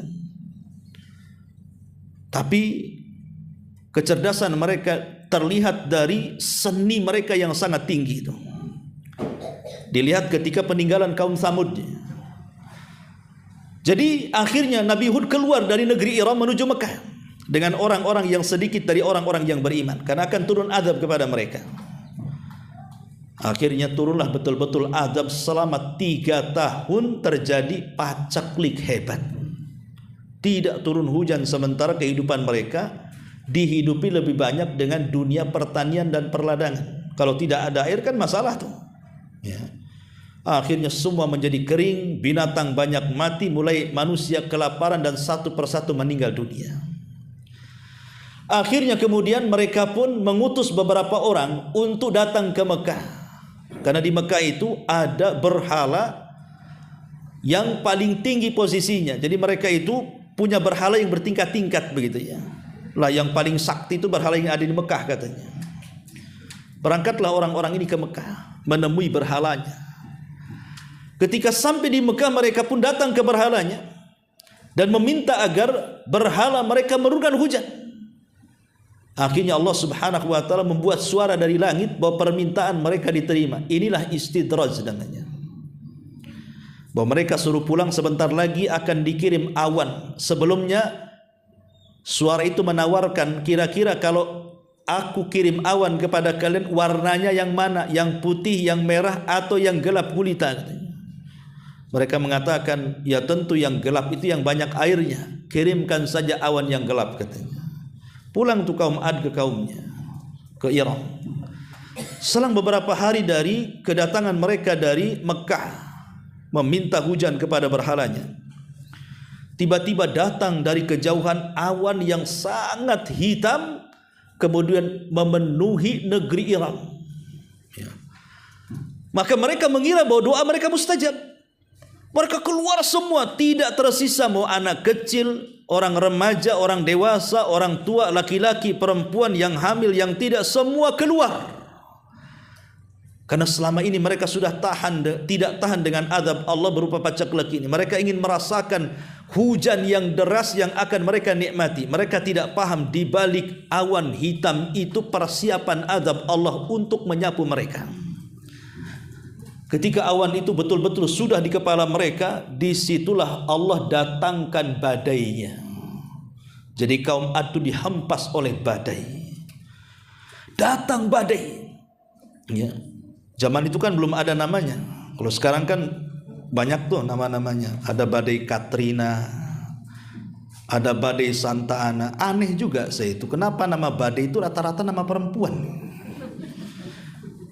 Tapi kecerdasan mereka terlihat dari seni mereka yang sangat tinggi itu. Dilihat ketika peninggalan kaum Tsamud. Jadi akhirnya Nabi Hud keluar dari negeri Iram menuju Mekah dengan orang-orang yang sedikit dari orang-orang yang beriman, karena akan turun azab kepada mereka. Akhirnya turunlah betul-betul azab selama 3 tahun, terjadi pacaklik hebat. Tidak turun hujan sementara kehidupan mereka dihidupi lebih banyak dengan dunia pertanian dan perladangan. Kalau tidak ada air kan masalah tuh. Ya. Akhirnya semua menjadi kering, binatang banyak mati, mulai manusia kelaparan dan satu persatu meninggal dunia. Akhirnya kemudian mereka pun mengutus beberapa orang untuk datang ke Mekah. Karena di Mekah itu ada berhala yang paling tinggi posisinya. Jadi mereka itu punya berhala yang bertingkat-tingkat begitu ya. Lah yang paling sakti itu berhala yang ada di Mekah katanya. Berangkatlah orang-orang ini ke Mekah menemui berhalanya. Ketika sampai di Mekah mereka pun datang ke berhalanya dan meminta agar berhala mereka menurunkan hujan. Akhirnya Allah Subhanahu wa taala membuat suara dari langit bahwa permintaan mereka diterima. Inilah istidraj namanya. Bahwa mereka suruh pulang sebentar lagi akan dikirim awan. Sebelumnya suara itu menawarkan, kira-kira kalau aku kirim awan kepada kalian warnanya yang mana? Yang putih, yang merah, atau yang gelap gulita? Mereka mengatakan, ya tentu yang gelap itu yang banyak airnya. Kirimkan saja awan yang gelap katanya. Pulang tuh kaum Ad ke kaumnya, ke Iram. Selang beberapa hari dari kedatangan mereka dari Mekah meminta hujan kepada berhalanya, tiba-tiba datang dari kejauhan awan yang sangat hitam, kemudian memenuhi negeri Iram. Ya. Maka mereka mengira bahwa doa mereka mustajab. Mereka keluar semua, tidak tersisa mau anak kecil, orang remaja, orang dewasa, orang tua, laki-laki, perempuan, yang hamil, yang tidak, semua keluar. Karena selama ini mereka sudah tidak tahan dengan azab Allah berupa pacaklik ini. Mereka ingin merasakan hujan yang deras yang akan mereka nikmati. Mereka tidak paham di balik awan hitam itu persiapan azab Allah untuk menyapu mereka. Ketika awan itu betul-betul sudah di kepala mereka, disitulah Allah datangkan badainya. Jadi kaum Ad itu dihempas oleh badai. Datang badai. Ya. Zaman itu kan belum ada namanya. Kalau sekarang kan banyak tuh nama-namanya. Ada badai Katrina, ada badai Santa Ana. Aneh juga saya itu. Kenapa nama badai itu rata-rata nama perempuan?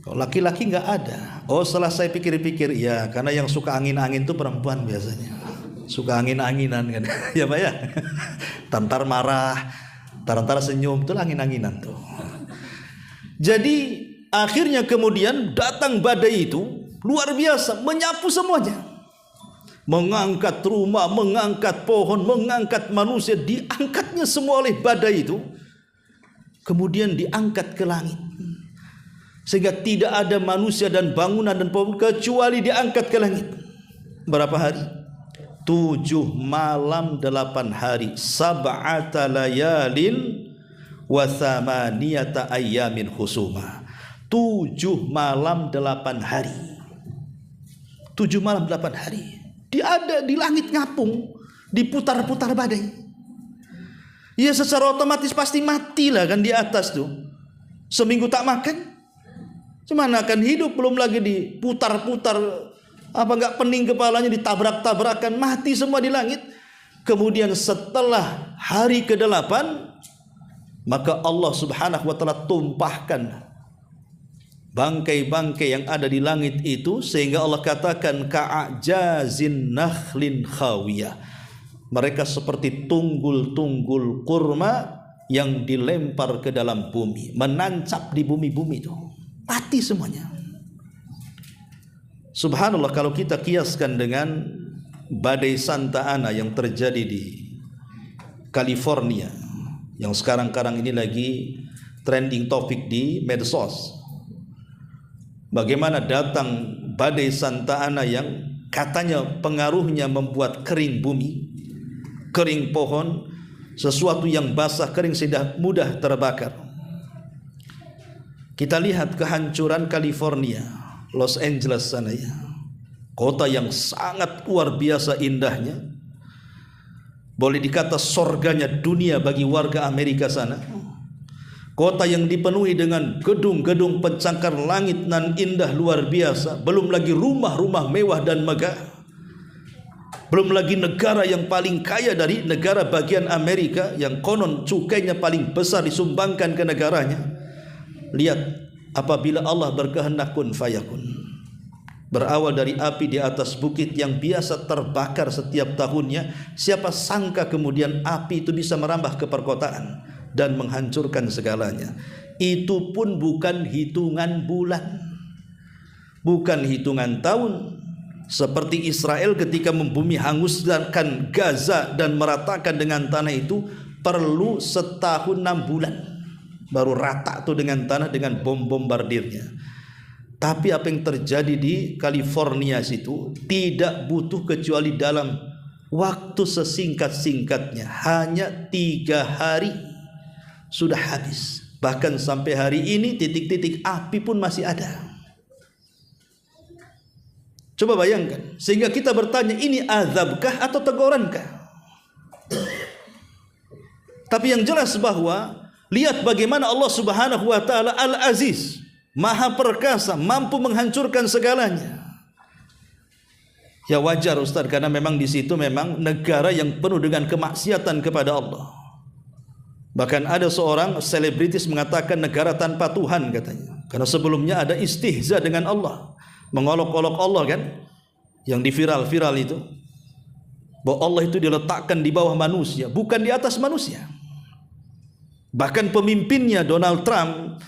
Kalau laki-laki nggak ada. Oh, setelah saya pikir-pikir, ya karena yang suka angin-angin itu perempuan biasanya. Suka angin-anginan kan. Ya Pak ya. Tantar marah, tantar senyum, itu angin-anginan tuh. Jadi akhirnya kemudian datang badai itu luar biasa, menyapu semuanya. Mengangkat rumah, mengangkat pohon, mengangkat manusia, diangkatnya semua oleh badai itu. Kemudian diangkat ke langit. Sehingga tidak ada manusia dan bangunan dan pohon kecuali diangkat ke langit. Berapa hari? 7 malam 8 hari. Sab'ata layalin wa thamaniyata ayyamin husuma. 7 malam 8 hari. 7 malam 8 hari. Dia ada di langit ngapung, diputar-putar badai. Ya secara otomatis pasti matilah kan di atas tuh. Seminggu tak makan, cuman akan hidup, belum lagi diputar-putar Apa enggak pening kepalanya, ditabrak-tabrakan, mati semua di langit. Kemudian setelah hari ke-8, maka Allah Subhanahu wa taala tumpahkan bangkai-bangkai yang ada di langit itu, sehingga Allah katakan ka'ajazin nakhlin khawiyah. Mereka seperti tunggul-tunggul kurma yang dilempar ke dalam bumi, menancap di bumi-bumi itu, mati semuanya. Subhanallah, kalau kita kiaskan dengan badai Santa Ana yang terjadi di California, yang sekarang-kadang ini lagi trending topik di medsos. Bagaimana datang badai Santa Ana yang katanya pengaruhnya membuat kering bumi, kering pohon, sesuatu yang basah kering sehingga mudah terbakar. Kita lihat kehancuran California, Los Angeles sana ya. Kota yang sangat luar biasa indahnya. Boleh dikata surganya dunia bagi warga Amerika sana. Kota yang dipenuhi dengan gedung-gedung pencakar langit nan indah luar biasa. Belum lagi rumah-rumah mewah dan megah. Belum lagi negara yang paling kaya dari negara bagian Amerika, yang konon cukainya paling besar disumbangkan ke negaranya. Lihat, apabila Allah berkehendak kun fayakun. Berawal dari api di atas bukit yang biasa terbakar setiap tahunnya, siapa sangka kemudian api itu bisa merambah ke perkotaan dan menghancurkan segalanya. Itu pun bukan hitungan bulan, bukan hitungan tahun. Seperti Israel ketika membumi hanguskan Gaza dan meratakan dengan tanah itu, perlu setahun 6 bulan baru rata tuh dengan tanah dengan bom bombardirnya. Tapi apa yang terjadi di California situ tidak butuh kecuali dalam waktu sesingkat-singkatnya, hanya 3 hari sudah habis. Bahkan sampai hari ini titik-titik api pun masih ada. Coba bayangkan, sehingga kita bertanya, ini azabkah atau tegurankah? Tapi yang jelas bahwa lihat bagaimana Allah Subhanahu wa taala Al-Aziz, Maha perkasa, mampu menghancurkan segalanya. Ya wajar Ustaz, karena memang di situ memang negara yang penuh dengan kemaksiatan kepada Allah. Bahkan ada seorang selebritis mengatakan negara tanpa Tuhan katanya. Karena sebelumnya ada istihza dengan Allah, mengolok-olok Allah kan, yang di viral-viral itu, bahwa Allah itu diletakkan di bawah manusia, bukan di atas manusia. Bahkan pemimpinnya Donald Trump,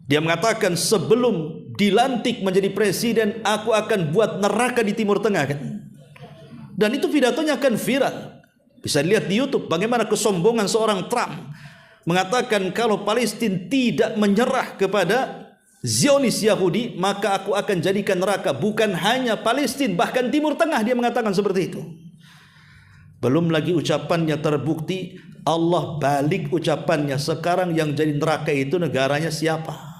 dia mengatakan sebelum dilantik menjadi presiden, aku akan buat neraka di Timur Tengah kan. Dan itu pidatonya akan viral. Bisa dilihat di YouTube bagaimana kesombongan seorang Trump mengatakan kalau Palestina tidak menyerah kepada Zionis Yahudi, maka aku akan jadikan neraka bukan hanya Palestina, bahkan Timur Tengah. Dia mengatakan seperti itu. Belum lagi ucapannya terbukti, Allah balik ucapannya. Sekarang yang jadi neraka itu negaranya siapa?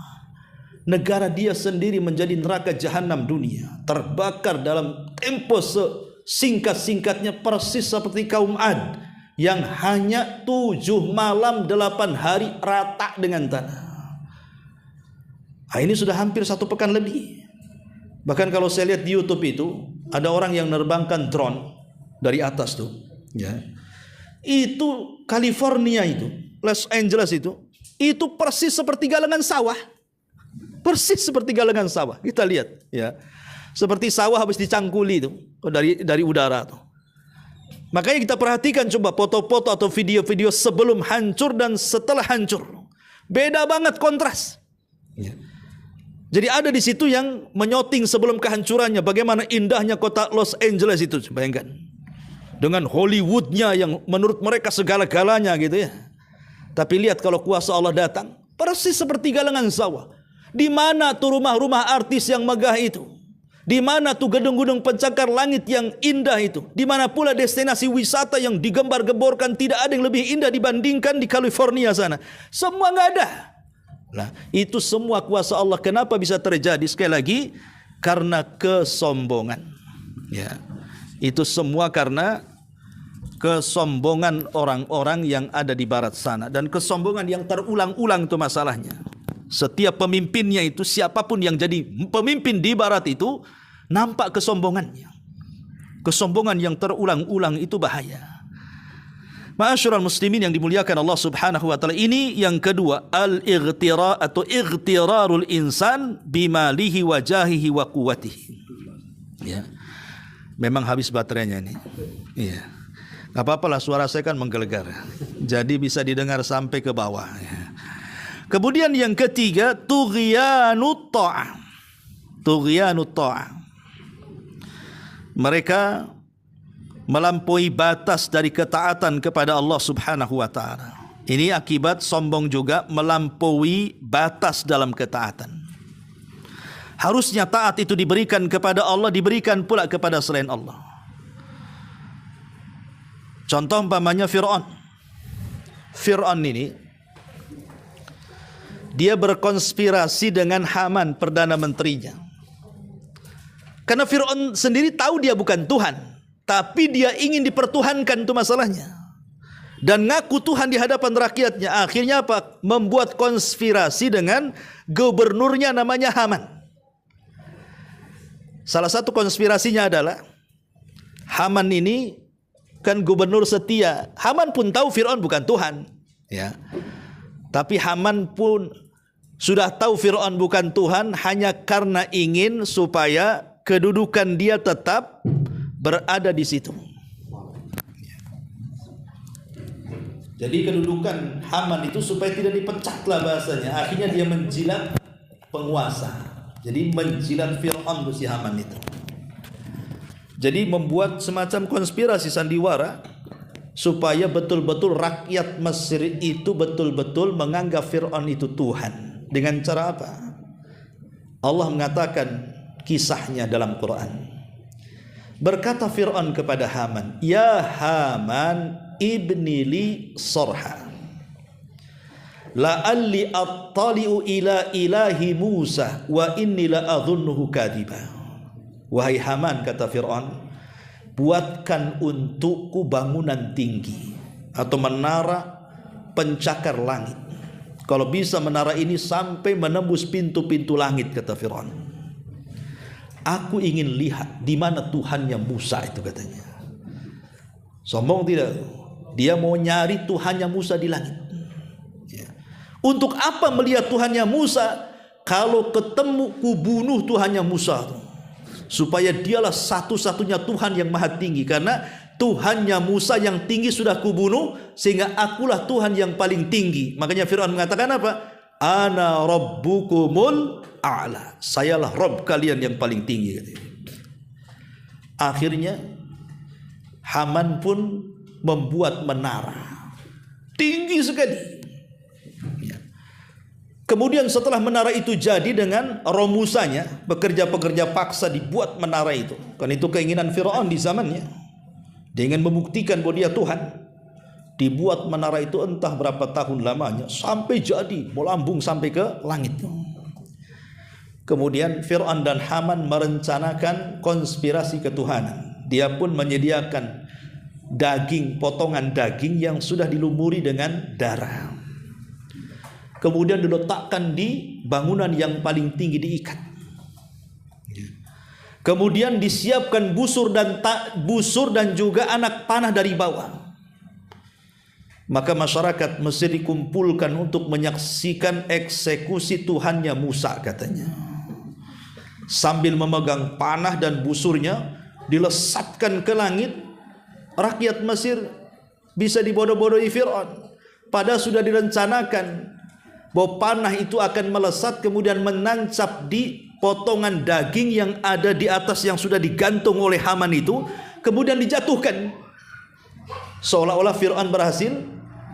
Negara dia sendiri menjadi neraka jahanam dunia, terbakar dalam tempo sesingkat-singkatnya, persis seperti kaum Ad yang hanya 7 malam 8 hari rata dengan tanah. Nah, ini sudah hampir 1 pekan lebih. Bahkan kalau saya lihat di YouTube itu ada orang yang menerbangkan drone dari atas tuh, ya. Itu California itu, Los Angeles itu persis seperti galengan sawah. Persis seperti galengan sawah. Kita lihat ya. Seperti sawah habis dicangkuli itu dari udara tuh. Makanya kita perhatikan coba foto-foto atau video-video sebelum hancur dan setelah hancur. Beda banget kontras. Ya. Jadi ada di situ yang menyoting sebelum kehancurannya bagaimana indahnya kota Los Angeles itu, bayangkan. Dengan Hollywoodnya yang menurut mereka segala-galanya gitu ya. Tapi lihat kalau kuasa Allah datang, persis seperti galengan sawah. Di mana tuh rumah-rumah artis yang megah itu? Di mana tuh gedung-gedung pencakar langit yang indah itu? Di mana pula destinasi wisata yang digembar-gemborkan tidak ada yang lebih indah dibandingkan di California sana? Semua nggak ada. Nah, itu semua kuasa Allah. Kenapa bisa terjadi? Sekali lagi, karena kesombongan. Ya, itu semua karena kesombongan orang-orang yang ada di barat sana, dan kesombongan yang terulang-ulang itu masalahnya. Setiap pemimpinnya itu, siapapun yang jadi pemimpin di barat itu, Nampak kesombongannya. Kesombongan yang terulang-ulang itu bahaya. Ma'asyiral muslimin yang dimuliakan Allah Subhanahu wa taala, ini yang kedua, al-ightira atau ightirarul insan bimalihi wa jahihi wa quwwatihi. Ya. Memang habis baterainya ini. Iya. Enggak apa-apalah, suara saya kan menggelegar. Jadi bisa didengar sampai ke bawah, ya. Kemudian yang ketiga, tughyanut ta'ah. Tughyanut ta'ah. Mereka melampaui batas dari ketaatan kepada Allah Subhanahu wa taala. Ini akibat sombong juga, melampaui batas dalam ketaatan. Harusnya taat itu diberikan kepada Allah, diberikan pula kepada selain Allah. Contoh umpamanya Fir'aun. Fir'aun ini dia berkonspirasi dengan Haman, perdana menterinya. Karena Fir'aun sendiri tahu dia bukan Tuhan, tapi dia ingin dipertuhankan, itu masalahnya. Dan ngaku Tuhan di hadapan rakyatnya. Akhirnya apa? Membuat konspirasi dengan gubernurnya namanya Haman. Salah satu konspirasinya adalah Haman ini kan gubernur setia. Haman pun tahu Fir'aun bukan Tuhan, ya. Tapi Haman pun sudah tahu Fir'aun bukan Tuhan hanya karena ingin supaya kedudukan dia tetap berada di situ. Jadi kedudukan Haman itu supaya tidak dipecat lah bahasanya. Akhirnya dia menjilat penguasa. Jadi menjilat Fir'aun si Haman itu. Jadi membuat semacam konspirasi sandiwara supaya betul-betul rakyat Mesir itu betul-betul menganggap Fir'aun itu Tuhan. Dengan cara apa? Allah mengatakan kisahnya dalam Quran. Berkata Fir'aun kepada Haman, "Ya Haman, ibni li sarha la'alli attali'u ila ilahi Musa wa inni la'adhunnuhu kadhiba." Wahai Haman, kata Fir'aun, buatkan untukku bangunan tinggi atau menara pencakar langit. Kalau bisa menara ini sampai menembus pintu-pintu langit, kata Fir'aun. Aku ingin lihat di mana Tuhannya Musa itu, katanya. Sombong tidak? Dia mau nyari Tuhannya Musa di langit. Ya. Untuk apa melihat Tuhannya Musa? Kalau ketemu kubunuh Tuhannya Musa, supaya dialah satu-satunya Tuhan yang maha tinggi. Karena Tuhannya Musa yang tinggi sudah kubunuh, sehingga akulah Tuhan yang paling tinggi. Makanya Fir'aun mengatakan apa? Ana rabbukumul a'la. Sayalah Rabb kalian yang paling tinggi. Akhirnya Haman pun membuat menara tinggi sekali. Kemudian setelah menara itu jadi dengan romusannya, pekerja-pekerja paksa dibuat menara itu. Kan itu keinginan Fir'aun di zamannya. Dia ingin membuktikan bahwa dia Tuhan. Dibuat menara itu entah berapa tahun lamanya sampai jadi, melambung sampai ke langit. Kemudian Fir'aun dan Haman merencanakan konspirasi ketuhanan. Dia pun menyediakan daging, potongan daging yang sudah dilumuri dengan darah. Kemudian diletakkan di bangunan yang paling tinggi, diikat. Kemudian disiapkan busur dan juga anak panah dari bawah. Maka masyarakat Mesir dikumpulkan untuk menyaksikan eksekusi Tuhannya Musa, katanya. Sambil memegang panah dan busurnya dilesatkan ke langit, rakyat Mesir bisa dibodoh-bodohi Fir'aun. Padahal sudah direncanakan bahwa panah itu akan melesat kemudian menancap di potongan daging yang ada di atas yang sudah digantung oleh Haman itu, kemudian dijatuhkan. Seolah-olah Fir'aun berhasil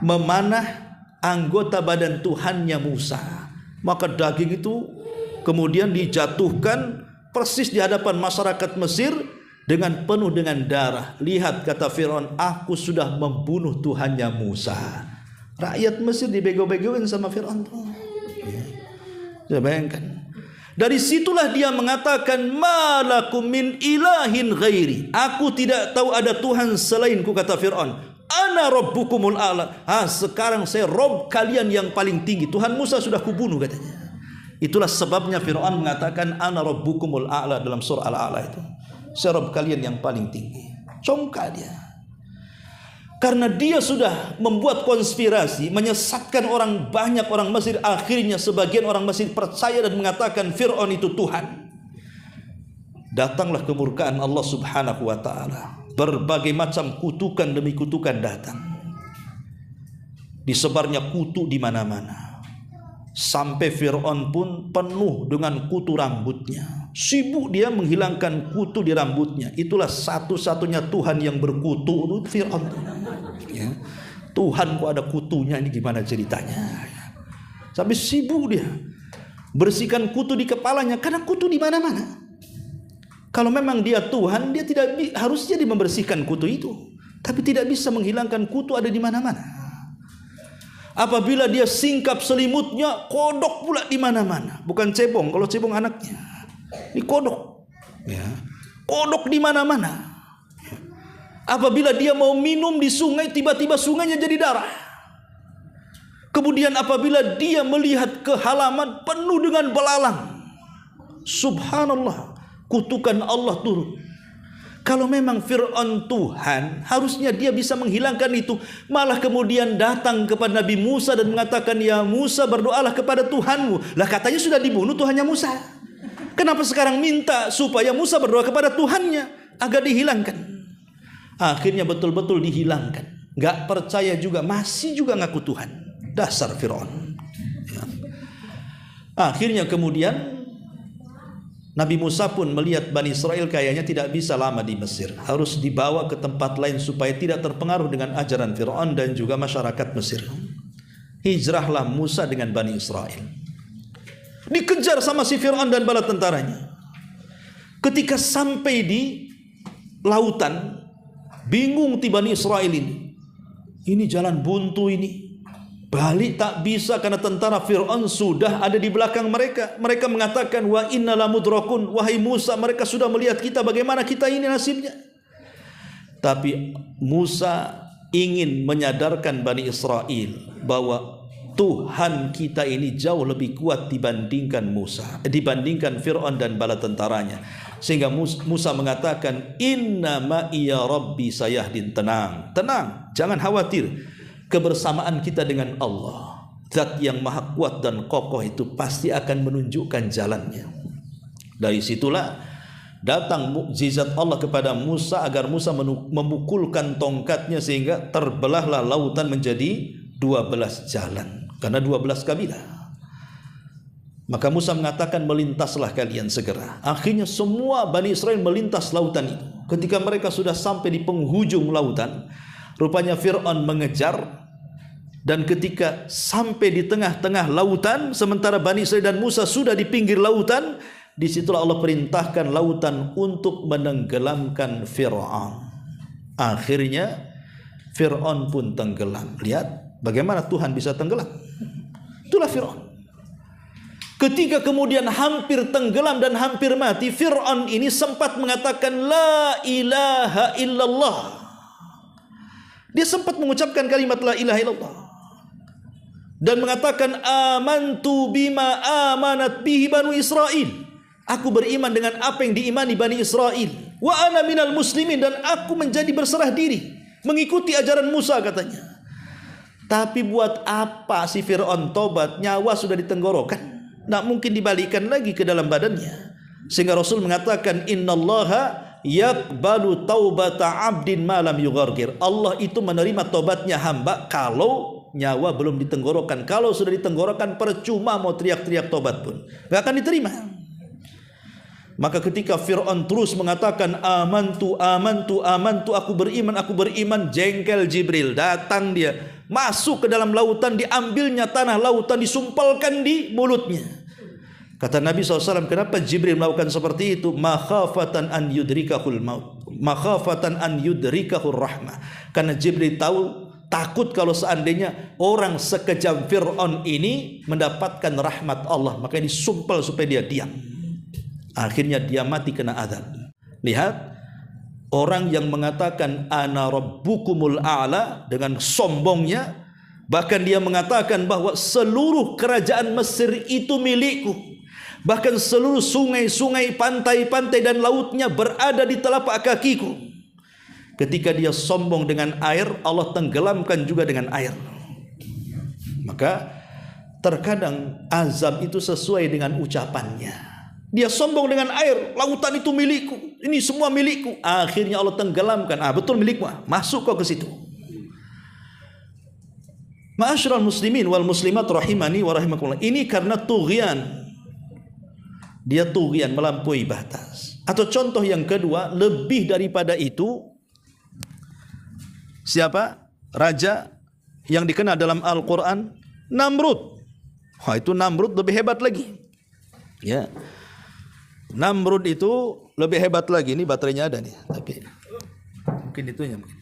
memanah anggota badan Tuhannya Musa. Maka daging itu kemudian dijatuhkan persis di hadapan masyarakat Mesir dengan penuh dengan darah. Lihat, kata Fir'aun, aku sudah membunuh Tuhannya Musa. Rakyat Mesir dibego-begoin sama Fir'aun. Ya, bayangkan. Dari situlah dia mengatakan, malakum min ilahin ghairi. Aku tidak tahu ada Tuhan selainku, kata Fir'aun. Ana rabbukumul a'la. Sekarang saya Rob kalian yang paling tinggi. Tuhan Musa sudah kubunuh, katanya. Itulah sebabnya Fir'aun mengatakan ana rabbukumul a'la dalam surah Al-A'la itu. Saya Rabb kalian yang paling tinggi. Congkak dia. Karena dia sudah membuat konspirasi, menyesatkan orang banyak orang Mesir. Akhirnya sebagian orang Mesir percaya dan mengatakan Fir'aun itu Tuhan. Datanglah kemurkaan Allah Subhanahu wa ta'ala. Berbagai macam kutukan demi kutukan datang. Disebarnya kutu di mana-mana. Sampai Fir'aun pun penuh dengan kutu rambutnya. Sibuk dia menghilangkan kutu di rambutnya. Itulah satu-satunya Tuhan yang berkutu, Fir'aun. Ya. Tuhan kok ada kutunya, ini gimana ceritanya? Sampai sibuk dia bersihkan kutu di kepalanya, karena kutu di mana-mana. Kalau memang dia Tuhan, dia tidak harusnya dia membersihkan kutu itu, tapi tidak bisa menghilangkan kutu ada di mana-mana. Apabila dia singkap selimutnya, kodok pula di mana-mana. Bukan cebong, kalau cebong anaknya. Ini kodok. Ya. Kodok di mana-mana. Apabila dia mau minum di sungai, tiba-tiba sungainya jadi darah. Kemudian apabila dia melihat ke halaman penuh dengan belalang, subhanallah, kutukan Allah turun. Kalau memang Fir'aun Tuhan, harusnya dia bisa menghilangkan itu. Malah kemudian datang kepada Nabi Musa dan mengatakan, ya Musa, berdoalah kepada Tuhanmu. Lah katanya sudah dibunuh Tuhannya Musa. Kenapa sekarang minta supaya Musa berdoa kepada Tuhannya agar dihilangkan? Akhirnya betul-betul dihilangkan. Gak percaya juga, masih juga ngaku Tuhan. Dasar Fir'aun. Ya. Akhirnya kemudian Nabi Musa pun melihat Bani Israel kayaknya tidak bisa lama di Mesir. Harus dibawa ke tempat lain supaya tidak terpengaruh dengan ajaran Fir'aun dan juga masyarakat Mesir. Hijrahlah Musa dengan Bani Israel. Dikejar sama si Fir'aun dan bala tentaranya. Ketika sampai di lautan, bingung ti Bani Israel ini. Ini jalan buntu ini. Balik tak bisa karena tentara Fir'aun sudah ada di belakang mereka. Mereka mengatakan, wa inna lamudrakun, wahai Musa, mereka sudah melihat kita, bagaimana kita ini nasibnya. Tapi Musa ingin menyadarkan Bani Israel bahwa Tuhan kita ini jauh lebih kuat dibandingkan dibandingkan Fir'aun dan bala tentaranya. Sehingga Musa mengatakan, inna ma'iya rabbi sayahdin. Tenang, jangan khawatir. Kebersamaan kita dengan Allah, Zat yang maha kuat dan kokoh itu pasti akan menunjukkan jalannya. Dari situlah datang mukjizat Allah kepada Musa agar Musa memukulkan tongkatnya sehingga terbelahlah lautan menjadi 12 jalan, karena 12 kabilah. Maka Musa mengatakan, melintaslah kalian segera. Akhirnya semua Bani Israel melintas lautan itu. Ketika mereka sudah sampai di penghujung lautan, rupanya Fir'aun mengejar. Dan ketika sampai di tengah-tengah lautan, sementara Bani Israel dan Musa sudah di pinggir lautan, disitulah Allah perintahkan lautan untuk menenggelamkan Fir'aun. Akhirnya Fir'aun pun tenggelam. Lihat bagaimana Tuhan bisa tenggelam. Itulah Fir'aun. Ketika kemudian hampir tenggelam dan hampir mati, Fir'aun ini sempat mengatakan la ilaha illallah. Dia sempat mengucapkan kalimat la ilaha illallah dan mengatakan amantu bima amanat bihi banu Israel. Aku beriman dengan apa yang diimani Bani Israel. Wa ana minal muslimin, dan aku menjadi berserah diri mengikuti ajaran Musa, katanya. Tapi buat apa si Fir'aun tobat? Nyawa sudah ditenggorokan, tidak mungkin dibalikkan lagi ke dalam badannya. Sehingga Rasul mengatakan innallaha yaqbalu taubata abdin ma lam yughargir. Allah itu menerima tobatnya hamba kalau nyawa belum ditenggorokan. Kalau sudah ditenggorokan, percuma mau teriak-teriak tobat pun gak akan diterima. Maka ketika Fir'aun terus mengatakan amantu, aku beriman, jengkel Jibril. Datang dia, masuk ke dalam lautan, diambilnya tanah lautan, disumpalkan di mulutnya. Kata Nabi SAW, kenapa Jibril melakukan seperti itu? Makhafatan an yudrikahul maut, makhafatan an yudrikahur rahmah. Karena Jibril takut kalau seandainya orang sekejam Fir'aun ini mendapatkan rahmat Allah, makanya disumpal supaya dia diam. Akhirnya dia mati kena azab. Lihat, orang yang mengatakan ana rabbukumul a'la dengan sombongnya, Bahkan dia mengatakan bahwa seluruh kerajaan Mesir itu milikku. Bahkan seluruh sungai-sungai, pantai-pantai dan lautnya berada di telapak kakiku. Ketika dia sombong dengan air, Allah tenggelamkan juga dengan air. Maka terkadang azab itu sesuai dengan ucapannya. Dia sombong dengan air, lautan itu milikku, ini semua milikku. Akhirnya Allah tenggelamkan. Betul milikmu, masuk kau ke situ. Ma'asyiral muslimin wal muslimat rahimani wa rahimakumullah. Ini karena tughyan. Dia tughyan, melampaui batas. Atau contoh yang kedua, lebih daripada itu, siapa? Raja yang dikenal dalam Al-Quran, Namrud. Itu Namrud lebih hebat lagi. Ya, Namrud itu lebih hebat lagi. Ini baterainya ada nih, tapi mungkin itunya mungkin.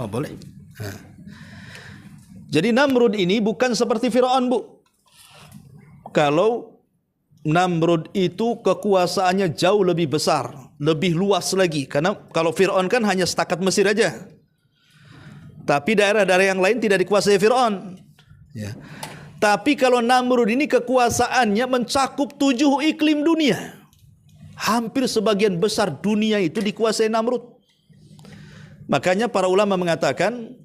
Boleh. Jadi Namrud ini bukan seperti Firaun, Bu. Kalau Namrud itu kekuasaannya jauh lebih besar, lebih luas lagi. Karena kalau Firaun kan hanya setakat Mesir aja. Tapi daerah-daerah yang lain tidak dikuasai Firaun. Ya. Tapi kalau Namrud ini kekuasaannya mencakup 7 iklim dunia. Hampir sebagian besar dunia itu dikuasai Namrud. Makanya para ulama mengatakan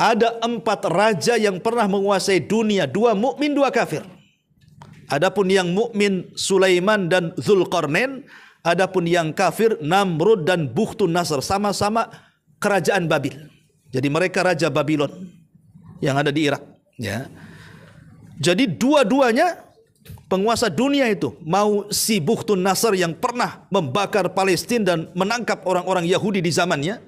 ada 4 raja yang pernah menguasai dunia, 2 mukmin, 2 kafir. Adapun yang mukmin Sulaiman dan Zulkarnain, adapun yang kafir Namrud dan Bukhtun Nasr, sama-sama kerajaan Babil. Jadi mereka raja Babylon yang ada di Irak, ya. Jadi dua-duanya penguasa dunia itu, mau si Bukhtun Nasr yang pernah membakar Palestina dan menangkap orang-orang Yahudi di zamannya,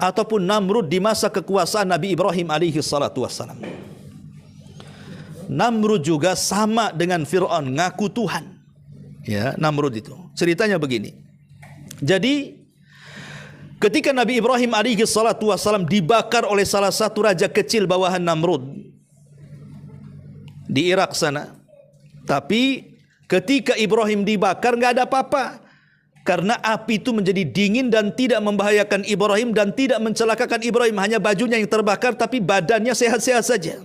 ataupun Namrud di masa kekuasaan Nabi Ibrahim alaihi salatu wassalam. Namrud juga sama dengan Fir'aun, ngaku Tuhan. Ya, Namrud itu. Ceritanya begini. Jadi ketika Nabi Ibrahim alaihi salatu wassalam dibakar oleh salah satu raja kecil bawahan Namrud di Irak sana. Tapi ketika Ibrahim dibakar nggak ada apa-apa. Karena api itu menjadi dingin dan tidak membahayakan Ibrahim dan tidak mencelakakan Ibrahim. Hanya bajunya yang terbakar tapi badannya sehat-sehat saja.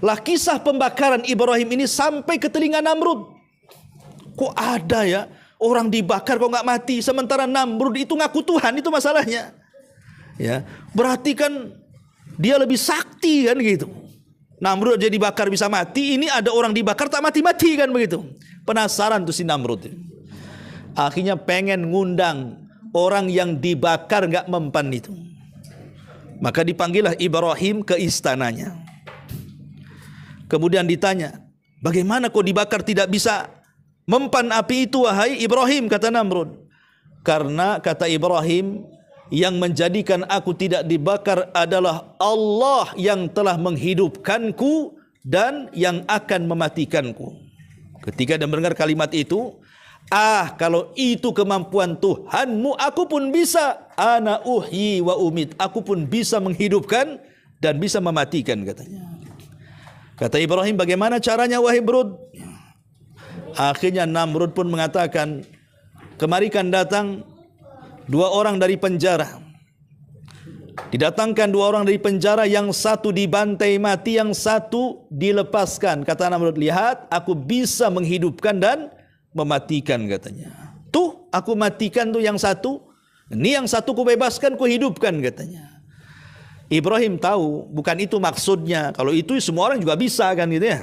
Lah kisah pembakaran Ibrahim ini sampai ke telinga Namrud. Kok ada ya orang dibakar kok nggak mati, sementara Namrud itu ngaku Tuhan, itu masalahnya. Ya, berarti kan dia lebih sakti kan gitu. Namrud aja dibakar bisa mati, ini ada orang dibakar tak mati-mati kan begitu. Penasaran tuh si Namrud. Akhirnya pengen ngundang orang yang dibakar nggak mempan itu. Maka dipanggillah Ibrahim ke istananya. Kemudian ditanya, bagaimana kau dibakar tidak bisa mempan api itu wahai Ibrahim, kata Namrud. Karena kata Ibrahim, yang menjadikan aku tidak dibakar adalah Allah yang telah menghidupkanku dan yang akan mematikanku. Ketika dia mendengar kalimat itu, kalau itu kemampuan Tuhanmu, aku pun bisa. Ana uhyi wa umit, aku pun bisa menghidupkan dan bisa mematikan, katanya. Kata Ibrahim, bagaimana caranya wahai Namrud? Akhirnya Namrud pun mengatakan, kemarikan datang 2 orang dari penjara. Didatangkan 2 orang dari penjara, yang satu dibantai mati, yang satu dilepaskan. Kata Namrud, lihat aku bisa menghidupkan dan mematikan, katanya. Tuh aku matikan tuh yang satu, ini yang satu ku bebaskan, ku hidupkan, katanya. Ibrahim tahu bukan itu maksudnya. Kalau itu semua orang juga bisa kan gitu ya.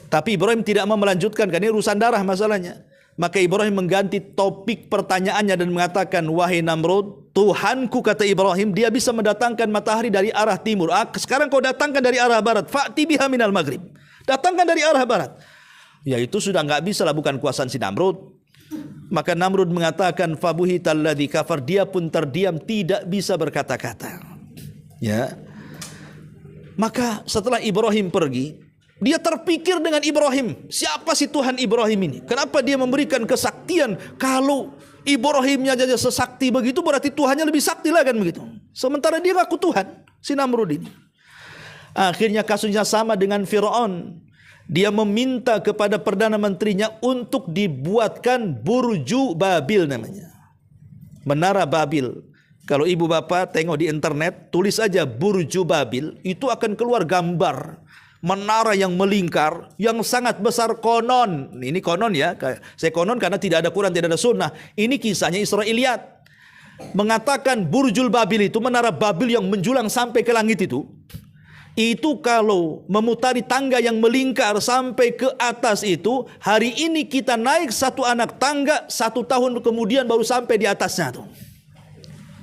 Tapi Ibrahim tidak mau melanjutkan, karena ini urusan darah masalahnya. Maka Ibrahim mengganti topik pertanyaannya dan mengatakan, wahai Namrud, Tuhanku, kata Ibrahim, dia bisa mendatangkan matahari dari arah timur. Sekarang kau datangkan dari arah barat. Fa'ti biha minal maghrib. Datangkan dari arah barat. Ya itu sudah nggak bisa lah, bukan kuasaan si Namrud. Maka Namrud mengatakan, fabuhital ladzi kafar, dia pun terdiam, tidak bisa berkata-kata. Ya. Maka setelah Ibrahim pergi, dia terpikir dengan Ibrahim, siapa si Tuhan Ibrahim ini? Kenapa dia memberikan kesaktian? Kalau Ibrahimnya aja sesakti begitu, berarti Tuhannya lebih sakti lah kan begitu. Sementara dia ngaku Tuhan, si Namrud ini. Akhirnya kasusnya sama dengan Fir'aun. Dia meminta kepada Perdana Menterinya untuk dibuatkan Burju Babil namanya. Menara Babil Kalau ibu bapak tengok di internet, tulis aja Burju Babil, itu akan keluar gambar menara yang melingkar, yang sangat besar konon. Ini konon ya, saya konon karena tidak ada Quran, tidak ada sunnah. Ini kisahnya Israiliyat. Mengatakan Burjul Babil itu, menara Babil yang menjulang sampai ke langit itu kalau memutari tangga yang melingkar sampai ke atas itu, hari ini kita naik satu anak tangga, 1 tahun kemudian baru sampai di atasnya tuh.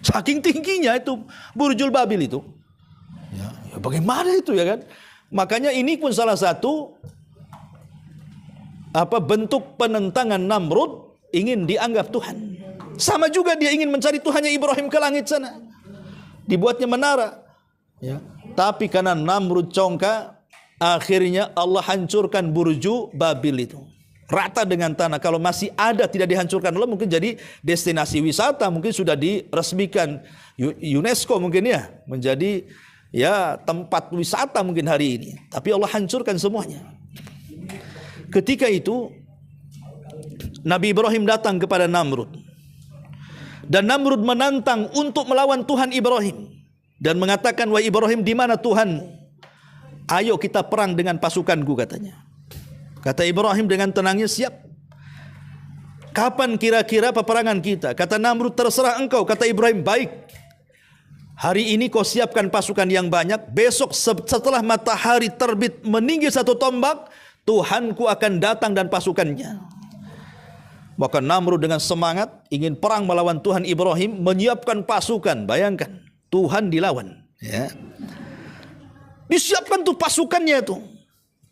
Saking tingginya itu Burjul Babil itu. Ya bagaimana itu ya kan? Makanya ini pun salah satu bentuk penentangan Namrud, ingin dianggap Tuhan. Sama juga dia ingin mencari Tuhannya Ibrahim ke langit sana. Dibuatnya menara. Ya. Tapi karena Namrud congkak, akhirnya Allah hancurkan Burju Babil itu. Rata dengan tanah. Kalau masih ada tidak dihancurkan Allah, mungkin jadi destinasi wisata, mungkin sudah diresmikan UNESCO mungkin ya, menjadi ya tempat wisata mungkin hari ini. Tapi Allah hancurkan semuanya. Ketika itu Nabi Ibrahim datang kepada Namrud. Dan Namrud menantang untuk melawan Tuhan Ibrahim. Dan mengatakan, wahai Ibrahim, di mana Tuhanmu? Ayo kita perang dengan pasukanku, katanya. Kata Ibrahim dengan tenangnya, siap. Kapan kira-kira peperangan kita? Kata Namrud, terserah engkau. Kata Ibrahim, baik. Hari ini kau siapkan pasukan yang banyak. Besok setelah matahari terbit meninggi 1 tombak, Tuhanku akan datang dan pasukannya. Maka Namrud dengan semangat ingin perang melawan Tuhan Ibrahim, menyiapkan pasukan. Bayangkan, Tuhan dilawan, ya. Disiapkan tuh pasukannya tuh.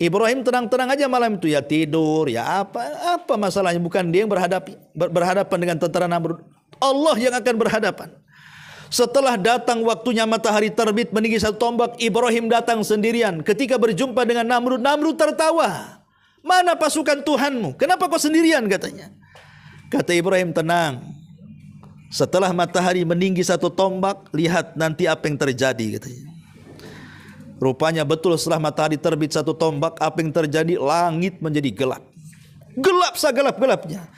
Ibrahim tenang-tenang aja malam itu, ya tidur, ya apa masalahnya? Bukan dia yang berhadapan dengan tentara Namrud. Allah yang akan berhadapan. Setelah datang waktunya matahari terbit meninggi 1 tombak, Ibrahim datang sendirian. Ketika berjumpa dengan Namrud, Namrud tertawa. Mana pasukan Tuhanmu? Kenapa kau sendirian, katanya. Kata Ibrahim, tenang. Setelah matahari meninggi 1 tombak, lihat nanti apa yang terjadi, katanya. Rupanya betul, setelah matahari terbit 1 tombak, apa yang terjadi? Langit menjadi gelap. Gelap segelap-gelapnya.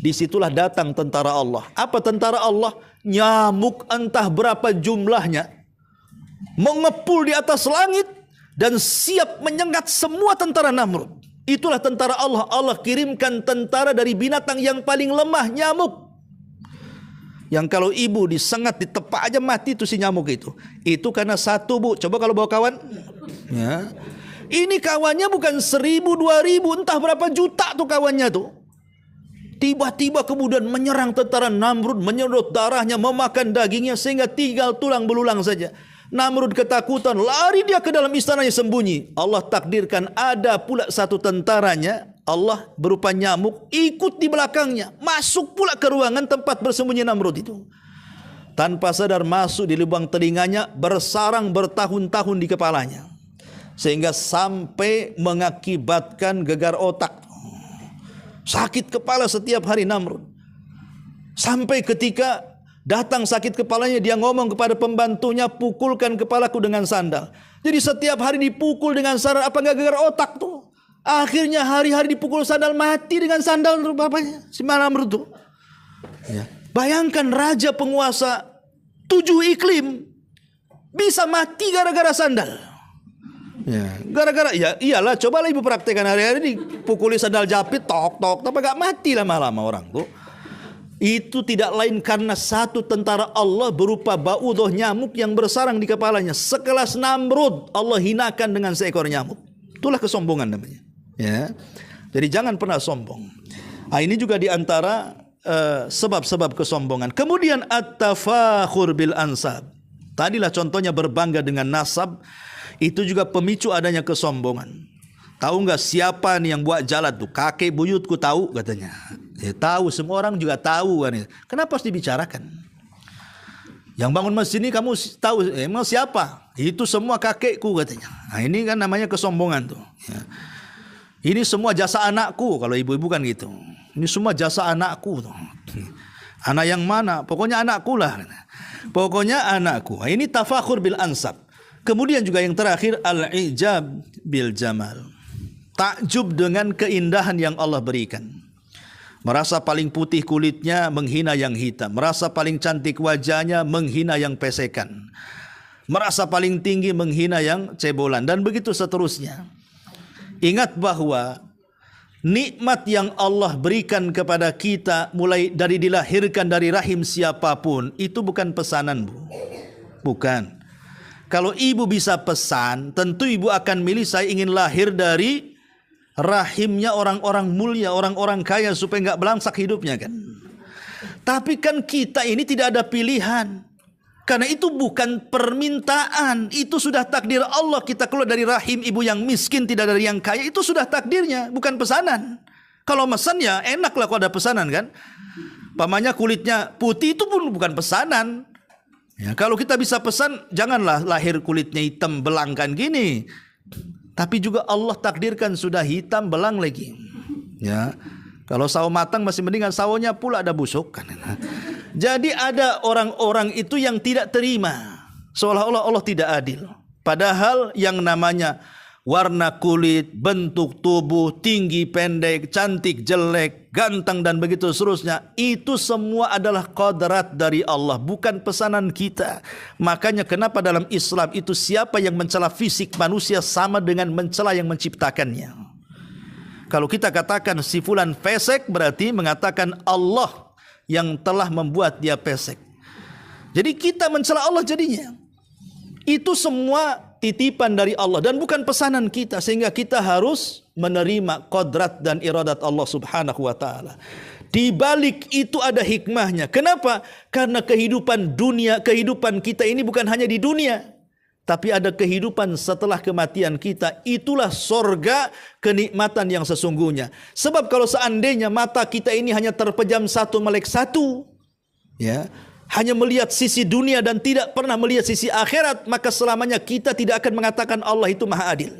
Disitulah datang tentara Allah. Apa tentara Allah? Nyamuk entah berapa jumlahnya, mengepul di atas langit dan siap menyengat semua tentara Namrud. Itulah tentara Allah. Allah kirimkan tentara dari binatang yang paling lemah, nyamuk. Yang kalau ibu disengat, ditepak aja mati itu si nyamuk itu. Itu karena 1, Bu. Coba kalau bawa kawan. Ya. Ini kawannya bukan 1000, 2000, entah berapa juta tuh kawannya tuh. Tiba-tiba kemudian menyerang tentara Namrud, menyedot darahnya, memakan dagingnya sehingga tinggal tulang belulang saja. Namrud ketakutan, lari dia ke dalam istananya sembunyi. Allah takdirkan ada pula 1 tentaranya, Allah berupa nyamuk, ikut di belakangnya, masuk pula ke ruangan tempat bersembunyi Namrud itu. Tanpa sadar masuk di lubang telinganya, bersarang bertahun-tahun di kepalanya, sehingga sampai mengakibatkan gegar otak. Sakit kepala setiap hari Namrud. Sampai ketika datang sakit kepalanya, dia ngomong kepada pembantunya, pukulkan kepalaku dengan sandal. Jadi setiap hari dipukul dengan sandal, apa enggak gegar otak tuh? Akhirnya hari-hari dipukul sandal, mati dengan sandal bapaknya, si Namrud tuh. Ya. Bayangkan raja penguasa 7 iklim bisa mati gara-gara sandal. Ya, gara-gara, ya iyalah, cobalah ibu praktekkan hari-hari dipukuli sandal japit, tok, tapi gak mati lama-lama orang tuh. Itu tidak lain karena 1 tentara Allah berupa baudoh nyamuk yang bersarang di kepalanya. Sekelas Namrud Allah hinakan dengan seekor nyamuk. Itulah kesombongan namanya. Ya, jadi jangan pernah sombong. Nah, ini juga diantara sebab-sebab kesombongan. Kemudian at-tafakhur bil ansab. Tadilah contohnya berbangga dengan nasab. Itu juga pemicu adanya kesombongan. Tahu nggak siapa nih yang buat jalan tuh? Kakek buyutku tahu, katanya. Ya, tahu, semua orang juga tahu kan. Kenapa harus dibicarakan? Yang bangun masjid ini kamu tahu, emang siapa? Itu semua kakekku, katanya. Nah, ini kan namanya kesombongan tuh. Ya. Ini semua jasa anakku, kalau ibu-ibu kan gitu. Ini semua jasa anakku tuh. Anak yang mana? Pokoknya anakku lah. Pokoknya anakku. Nah, ini tafakhur bil ansab. Kemudian juga yang terakhir, al-ijab bil jamal. Takjub dengan keindahan yang Allah berikan. Merasa paling putih kulitnya, menghina yang hitam. Merasa paling cantik wajahnya, menghina yang pesekan. Merasa paling tinggi, menghina yang cebolan. Dan begitu seterusnya. Ingat bahwa nikmat yang Allah berikan kepada kita mulai dari dilahirkan dari rahim siapapun, itu bukan pesanan, Bu. Bukan. Kalau ibu bisa pesan, tentu ibu akan milih saya ingin lahir dari rahimnya orang-orang mulia, orang-orang kaya supaya nggak belangsak hidupnya kan. Tapi kan kita ini tidak ada pilihan. Karena itu bukan permintaan, itu sudah takdir Allah. Kita keluar dari rahim ibu yang miskin, tidak dari yang kaya, itu sudah takdirnya, bukan pesanan. Kalau pesan ya enak lah kalau ada pesanan kan. Pamannya kulitnya putih itu pun bukan pesanan. Ya, kalau kita bisa pesan, janganlah lahir kulitnya hitam belang kan gini. Tapi juga Allah takdirkan sudah hitam belang lagi. Ya, kalau sawo matang masih mendingan sawonya pula ada busuk kan. Jadi ada orang-orang itu yang tidak terima, seolah-olah Allah tidak adil. Padahal yang namanya warna kulit, bentuk tubuh, tinggi, pendek, cantik, jelek, ganteng dan begitu seterusnya, itu semua adalah qadrat dari Allah, bukan pesanan kita. Makanya kenapa dalam Islam itu siapa yang mencela fisik manusia sama dengan mencela yang menciptakannya. Kalau kita katakan si fulan pesek, berarti mengatakan Allah yang telah membuat dia pesek. Jadi kita mencela Allah jadinya. Itu semua titipan dari Allah dan bukan pesanan kita, sehingga kita harus menerima qadrat dan iradat Allah Subhanahu wa taala. Di balik itu ada hikmahnya. Kenapa? Karena kehidupan dunia, kehidupan kita ini bukan hanya di dunia, tapi ada kehidupan setelah kematian kita. Itulah sorga, kenikmatan yang sesungguhnya. Sebab kalau seandainya mata kita ini hanya terpejam satu melek satu, ya, hanya melihat sisi dunia dan tidak pernah melihat sisi akhirat, maka selamanya kita tidak akan mengatakan Allah itu maha adil.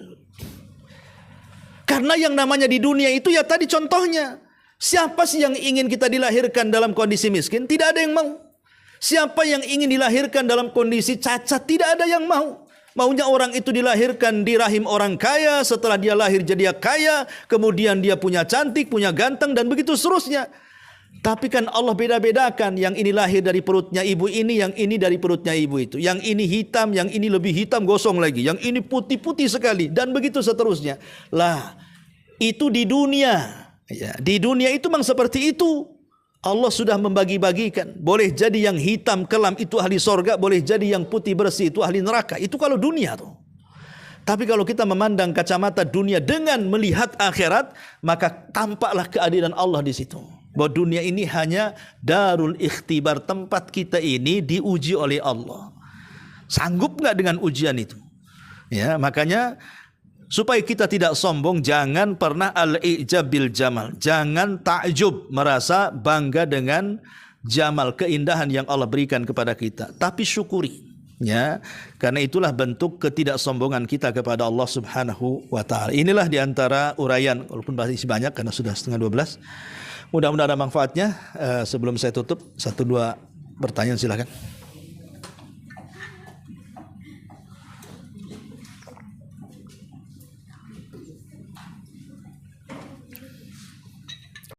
Karena yang namanya di dunia itu ya tadi contohnya, siapa sih yang ingin kita dilahirkan dalam kondisi miskin? Tidak ada yang mau. Siapa yang ingin dilahirkan dalam kondisi cacat? Tidak ada yang mau. Maunya orang itu dilahirkan di rahim orang kaya, setelah dia lahir jadi kaya, kemudian dia punya cantik, punya ganteng dan begitu seterusnya. Tapi kan Allah beda-bedakan, yang ini lahir dari perutnya ibu ini, yang ini dari perutnya ibu itu. Yang ini hitam, yang ini lebih hitam gosong lagi. Yang ini putih-putih sekali dan begitu seterusnya. Lah, itu di dunia. Ya, di dunia itu memang seperti itu. Allah sudah membagi-bagikan. Boleh jadi yang hitam kelam itu ahli sorga, boleh jadi yang putih bersih itu ahli neraka. Itu kalau dunia tuh. Tapi kalau kita memandang kacamata dunia dengan melihat akhirat, maka tampaklah keadilan Allah di situ. Bahwa dunia ini hanya darul ikhtibar, tempat kita ini diuji oleh Allah. Sanggup nggak dengan ujian itu? Ya, makanya supaya kita tidak sombong, jangan pernah al-i'jab bil jamal. Jangan ta'jub, merasa bangga dengan jamal, keindahan yang Allah berikan kepada kita. Tapi syukuri. Ya, karena itulah bentuk ketidaksombongan kita kepada Allah Subhanahu wa taala. Inilah diantara uraian, walaupun masih banyak karena sudah 11:30. Mudah-mudahan ada manfaatnya. Sebelum saya tutup, 1-2 pertanyaan silakan.